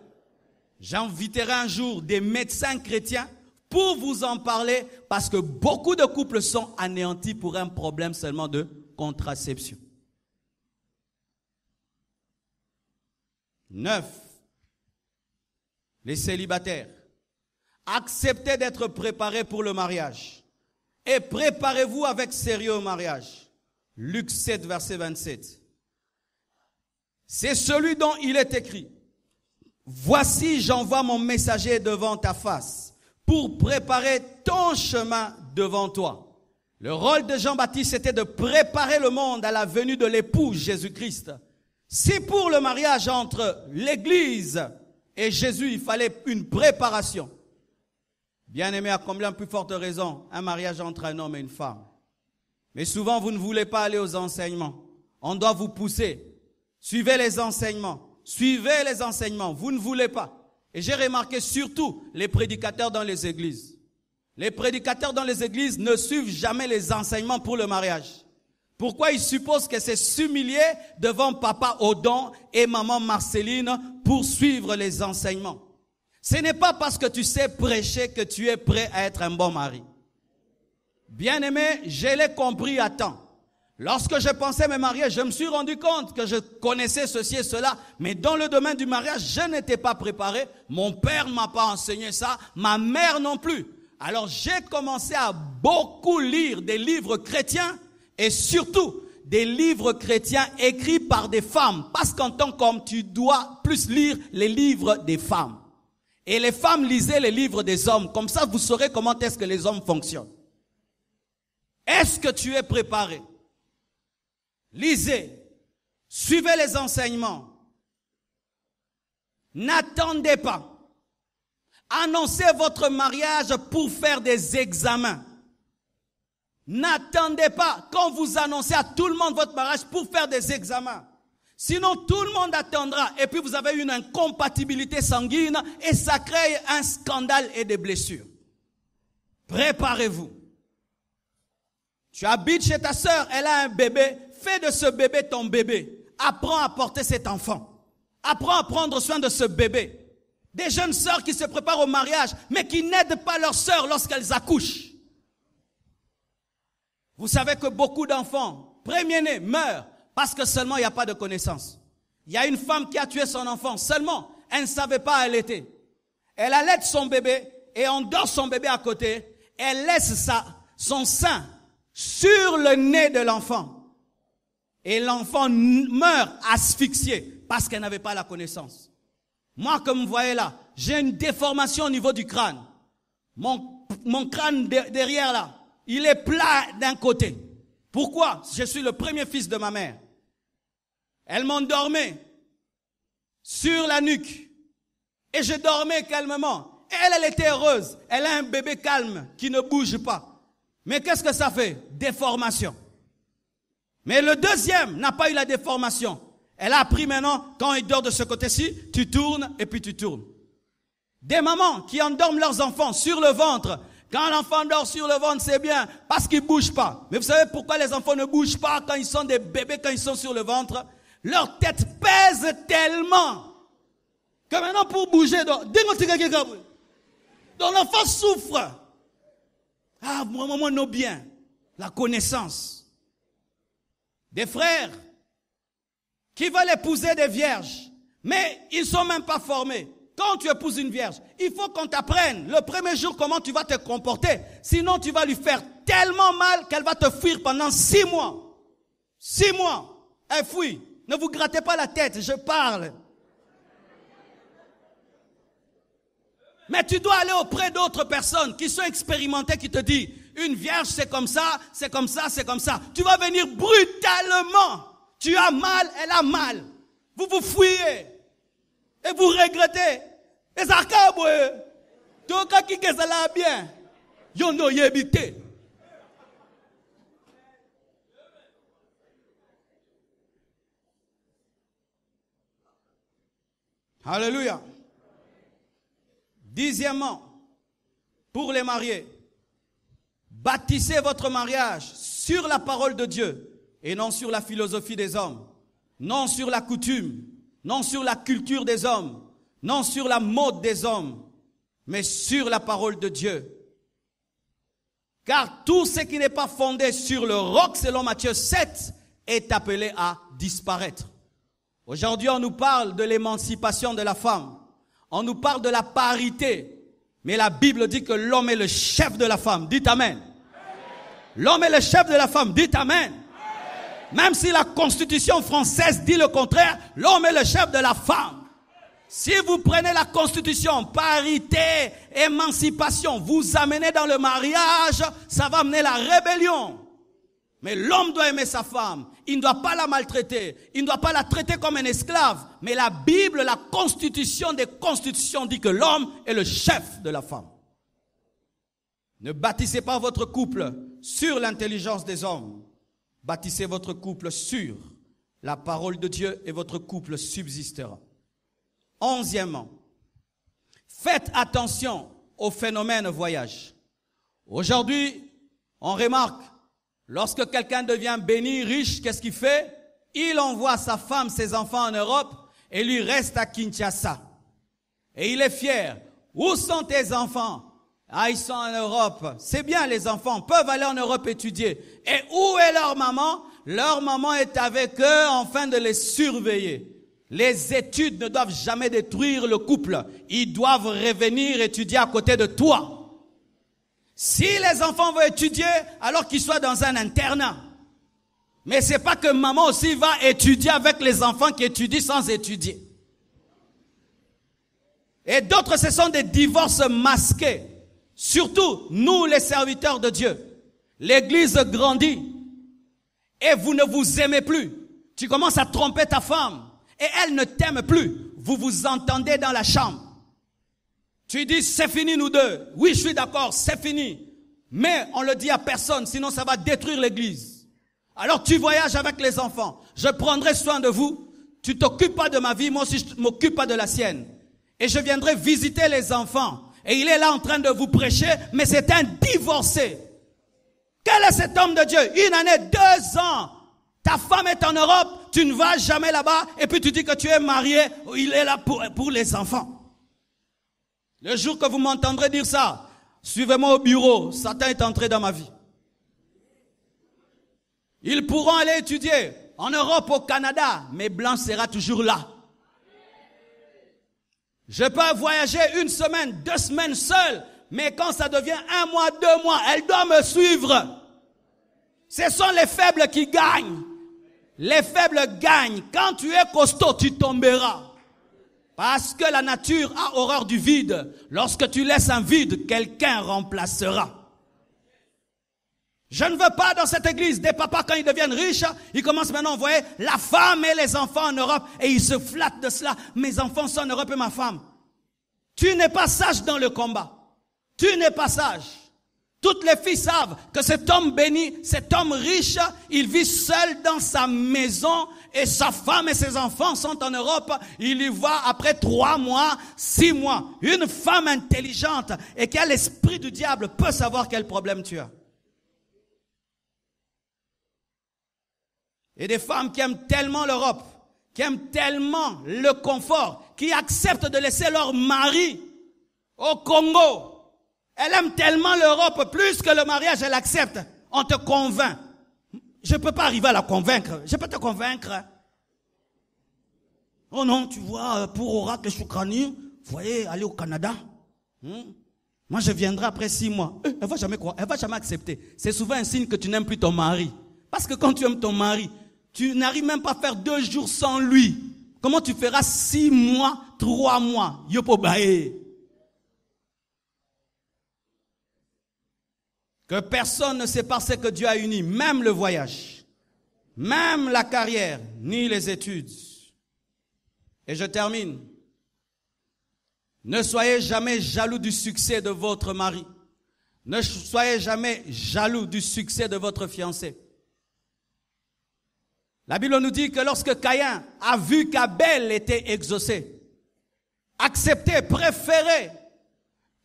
J'inviterai un jour des médecins chrétiens pour vous en parler parce que beaucoup de couples sont anéantis pour un problème seulement de contraception. 9. Les célibataires. Acceptez d'être préparés pour le mariage. Et préparez-vous avec sérieux au mariage. Luc 7, verset 27. C'est celui dont il est écrit. Voici, j'envoie mon messager devant ta face pour préparer ton chemin devant toi. Le rôle de Jean-Baptiste était de préparer le monde à la venue de l'époux Jésus-Christ. Si pour le mariage entre l'Église et Jésus, il fallait une préparation. Bien-aimé, à combien plus forte raison, un mariage entre un homme et une femme. Mais souvent, vous ne voulez pas aller aux enseignements. On doit vous pousser. Suivez les enseignements. Suivez les enseignements. Vous ne voulez pas. Et j'ai remarqué surtout les prédicateurs dans les églises. Les prédicateurs dans les églises ne suivent jamais les enseignements pour le mariage. Pourquoi ils supposent que c'est s'humilier devant papa Odon et maman Marceline pour suivre les enseignements? Ce n'est pas parce que tu sais prêcher que tu es prêt à être un bon mari. Bien-aimé, je l'ai compris à temps. Lorsque je pensais me marier, je me suis rendu compte que je connaissais ceci et cela, mais dans le domaine du mariage, je n'étais pas préparé. Mon père ne m'a pas enseigné ça, ma mère non plus. Alors j'ai commencé à beaucoup lire des livres chrétiens et surtout des livres chrétiens écrits par des femmes. Parce qu'en tant qu'homme, tu dois plus lire les livres des femmes. Et les femmes lisaient les livres des hommes. Comme ça, vous saurez comment est-ce que les hommes fonctionnent. Est-ce que tu es préparé? Lisez. Suivez les enseignements. N'attendez pas. Annoncez votre mariage pour faire des examens. N'attendez pas quand vous annoncez à tout le monde votre mariage pour faire des examens. Sinon, tout le monde attendra et puis vous avez une incompatibilité sanguine et ça crée un scandale et des blessures. Préparez-vous. Tu habites chez ta sœur, elle a un bébé, fais de ce bébé ton bébé. Apprends à porter cet enfant. Apprends à prendre soin de ce bébé. Des jeunes sœurs qui se préparent au mariage, mais qui n'aident pas leurs sœurs lorsqu'elles accouchent. Vous savez que beaucoup d'enfants, premiers-nés, meurent parce que seulement il n'y a pas de connaissance. Il y a une femme qui a tué son enfant, seulement elle ne savait pas allaiter. Elle allaite son bébé et endort son bébé à côté. Elle laisse son sein sur le nez de l'enfant. Et l'enfant meurt asphyxié parce qu'elle n'avait pas la connaissance. Moi, comme vous voyez là, j'ai une déformation au niveau du crâne. Mon crâne derrière là, il est plat d'un côté. Pourquoi? Je suis le premier fils de ma mère. Elle m'endormait sur la nuque. Et je dormais calmement. Elle était heureuse. Elle a un bébé calme qui ne bouge pas. Mais qu'est-ce que ça fait? Déformation. Mais le deuxième n'a pas eu la déformation. Elle a appris maintenant, quand il dort de ce côté-ci, tu tournes et puis tu tournes. Des mamans qui endorment leurs enfants sur le ventre. Quand l'enfant dort sur le ventre, c'est bien, parce qu'il ne bouge pas. Mais vous savez pourquoi les enfants ne bougent pas quand ils sont des bébés, quand ils sont sur le ventre? Leur tête pèse tellement que maintenant pour bouger, donc l'enfant souffre. Ah, moi, non bien. La connaissance. Des frères qui veulent épouser des vierges, mais ils ne sont même pas formés. Quand tu épouses une vierge, il faut qu'on t'apprenne le premier jour comment tu vas te comporter. Sinon, tu vas lui faire tellement mal qu'elle va te fuir pendant 6 mois. 6 mois. Elle fuit. Ne vous grattez pas la tête, je parle. Mais tu dois aller auprès d'autres personnes qui sont expérimentées, qui te disent, une vierge c'est comme ça, c'est comme ça, c'est comme ça. Tu vas venir brutalement. Tu as mal, elle a mal. Vous vous fouillez. Et vous regrettez. Et ça caboué. Tout cas qui que ça l'a bien. Yon no yébité. Alléluia. 10e, pour les mariés, bâtissez votre mariage sur la parole de Dieu et non sur la philosophie des hommes, non sur la coutume, non sur la culture des hommes, non sur la mode des hommes, mais sur la parole de Dieu. Car tout ce qui n'est pas fondé sur le roc, selon Matthieu 7, est appelé à disparaître. Aujourd'hui, on nous parle de l'émancipation de la femme. On nous parle de la parité. Mais la Bible dit que l'homme est le chef de la femme. Dites Amen. L'homme est le chef de la femme. Dites Amen. Même si la Constitution française dit le contraire, l'homme est le chef de la femme. Si vous prenez la Constitution, parité, émancipation, vous amenez dans le mariage, ça va amener la rébellion. Mais l'homme doit aimer sa femme. Il ne doit pas la maltraiter. Il ne doit pas la traiter comme un esclave. Mais la Bible, la Constitution des constitutions dit que l'homme est le chef de la femme. Ne bâtissez pas votre couple sur l'intelligence des hommes. Bâtissez votre couple sur la parole de Dieu et votre couple subsistera. 11e, faites attention au phénomène voyage. Aujourd'hui, on remarque, lorsque quelqu'un devient béni, riche, qu'est-ce qu'il fait? Il envoie sa femme, ses enfants en Europe et lui reste à Kinshasa. Et il est fier. Où sont tes enfants? Ah, ils sont en Europe. C'est bien, les enfants peuvent aller en Europe étudier. Et où est leur maman? Leur maman est avec eux afin de les surveiller. Les études ne doivent jamais détruire le couple. Ils doivent revenir étudier à côté de toi. Si les enfants veulent étudier, alors qu'ils soient dans un internat. Mais c'est pas que maman aussi va étudier avec les enfants qui étudient sans étudier. Et d'autres, ce sont des divorces masqués. Surtout, nous les serviteurs de Dieu. L'église grandit. Et vous ne vous aimez plus. Tu commences à tromper ta femme. Et elle ne t'aime plus. Vous vous entendez dans la chambre. Tu dis, c'est fini nous deux. Oui, je suis d'accord, c'est fini. Mais on le dit à personne, sinon ça va détruire l'église. Alors tu voyages avec les enfants. Je prendrai soin de vous. Tu t'occupes pas de ma vie, moi aussi je m'occupe pas de la sienne. Et je viendrai visiter les enfants. Et il est là en train de vous prêcher, mais c'est un divorcé. Quel est cet homme de Dieu? 1 année, 2 ans. Ta femme est en Europe, tu ne vas jamais là-bas, et puis tu dis que tu es marié, il est là pour les enfants. Le jour que vous m'entendrez dire ça, suivez-moi au bureau, Satan est entré dans ma vie. Ils pourront aller étudier en Europe, au Canada, mais blanc sera toujours là. Je peux voyager 1 semaine, 2 semaines seul, mais quand ça devient 1 mois, 2 mois, elle doit me suivre. Ce sont les faibles qui gagnent. Les faibles gagnent. Quand tu es costaud, tu tomberas. Parce que la nature a horreur du vide. Lorsque tu laisses un vide, quelqu'un remplacera. Je ne veux pas dans cette église des papas quand ils deviennent riches, ils commencent maintenant à envoyer la femme et les enfants en Europe et ils se flattent de cela. Mes enfants sont en Europe et ma femme. Tu n'es pas sage dans le combat. Tu n'es pas sage. Toutes les filles savent que cet homme béni, cet homme riche, il vit seul dans sa maison et sa femme et ses enfants sont en Europe. Il y voit après 3 mois, 6 mois. Une femme intelligente et qui a l'esprit du diable peut savoir quel problème tu as. Et des femmes qui aiment tellement l'Europe, qui aiment tellement le confort, qui acceptent de laisser leur mari au Congo. Elle aime tellement l'Europe, plus que le mariage, elle accepte. On te convainc. Je ne peux pas arriver à la convaincre. Je peux te convaincre. Oh non, tu vois, pour Oracle Choukrani, vous voyez, aller au Canada. Moi, je viendrai après 6 mois. Elle va jamais croire, elle va jamais accepter. C'est souvent un signe que tu n'aimes plus ton mari. Parce que quand tu aimes ton mari, tu n'arrives même pas à faire 2 jours sans lui. Comment tu feras 6 mois, 3 mois? Yopo bae. Que personne ne sépare ce que Dieu a uni, même le voyage, même la carrière, ni les études. Et je termine. Ne soyez jamais jaloux du succès de votre mari. Ne soyez jamais jaloux du succès de votre fiancé. La Bible nous dit que lorsque Caïn a vu qu'Abel était exaucé, accepté, préféré,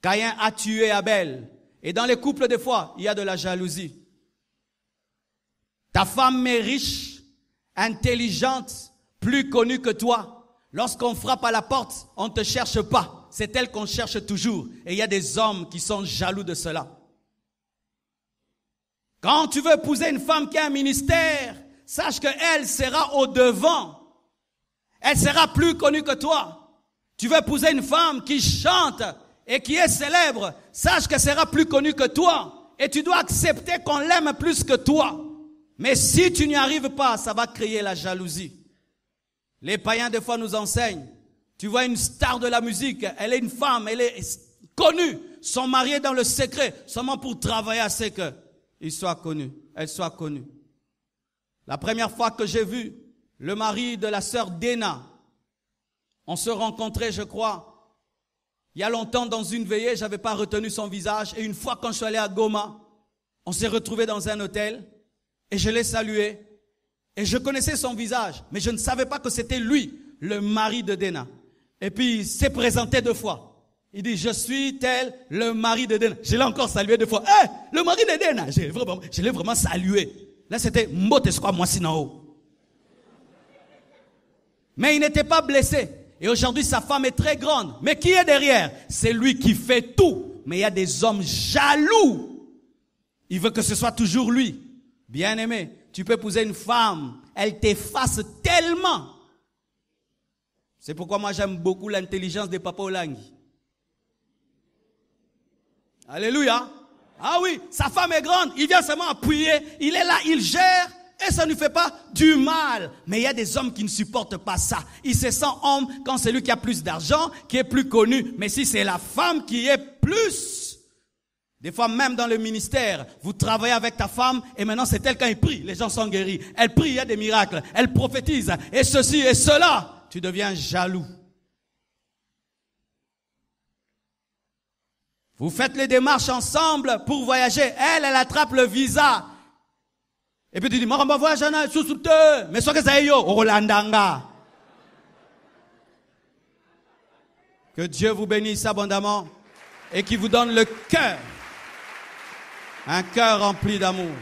Caïn a tué Abel. Et dans les couples, des fois, il y a de la jalousie. Ta femme est riche, intelligente, plus connue que toi. Lorsqu'on frappe à la porte, on ne te cherche pas. C'est elle qu'on cherche toujours. Et il y a des hommes qui sont jaloux de cela. Quand tu veux épouser une femme qui a un ministère, sache qu'elle sera au devant. Elle sera plus connue que toi. Tu veux épouser une femme qui chante et qui est célèbre, sache qu'elle sera plus connue que toi. Et tu dois accepter qu'on l'aime plus que toi. Mais si tu n'y arrives pas, ça va créer la jalousie. Les païens, des fois, nous enseignent. Tu vois une star de la musique, elle est une femme, elle est connue. Son mari est dans le secret, seulement pour travailler à ce qu'il soit connu, elle soit connue. La première fois que j'ai vu le mari de la sœur Dena, on se rencontrait, je crois, il y a longtemps dans une veillée, j'avais pas retenu son visage. Et une fois quand je suis allé à Goma, on s'est retrouvés dans un hôtel et je l'ai salué. Et je connaissais son visage, mais je ne savais pas que c'était lui, le mari de Dena. Et puis il s'est présenté 2 fois. Il dit, je suis tel, le mari de Dena. Je l'ai encore salué 2 fois. Le mari de Dena, je l'ai vraiment salué. Là c'était Mboteskwa Mwasinao. Mais il n'était pas blessé. Et aujourd'hui, sa femme est très grande. Mais qui est derrière? C'est lui qui fait tout. Mais il y a des hommes jaloux. Il veut que ce soit toujours lui. Bien-aimé, tu peux épouser une femme. Elle t'efface tellement. C'est pourquoi moi j'aime beaucoup l'intelligence des Papa Olangi. Alléluia. Ah oui, sa femme est grande. Il vient seulement appuyer. Il est là, il gère. Et ça ne fait pas du mal. Mais il y a des hommes qui ne supportent pas ça. Ils se sentent hommes quand c'est lui qui a plus d'argent, qui est plus connu. Mais si c'est la femme qui est plus... Des fois, même dans le ministère, vous travaillez avec ta femme et maintenant c'est elle quand il prie. Les gens sont guéris. Elle prie, il y a des miracles. Elle prophétise. Et ceci et cela. Tu deviens jaloux. Vous faites les démarches ensemble pour voyager. Elle attrape le visa. Et puis tu dis, Maramba voyage, mais soit que ça y est, Rolandanga. Que Dieu vous bénisse abondamment et qu'il vous donne le cœur, un cœur rempli d'amour.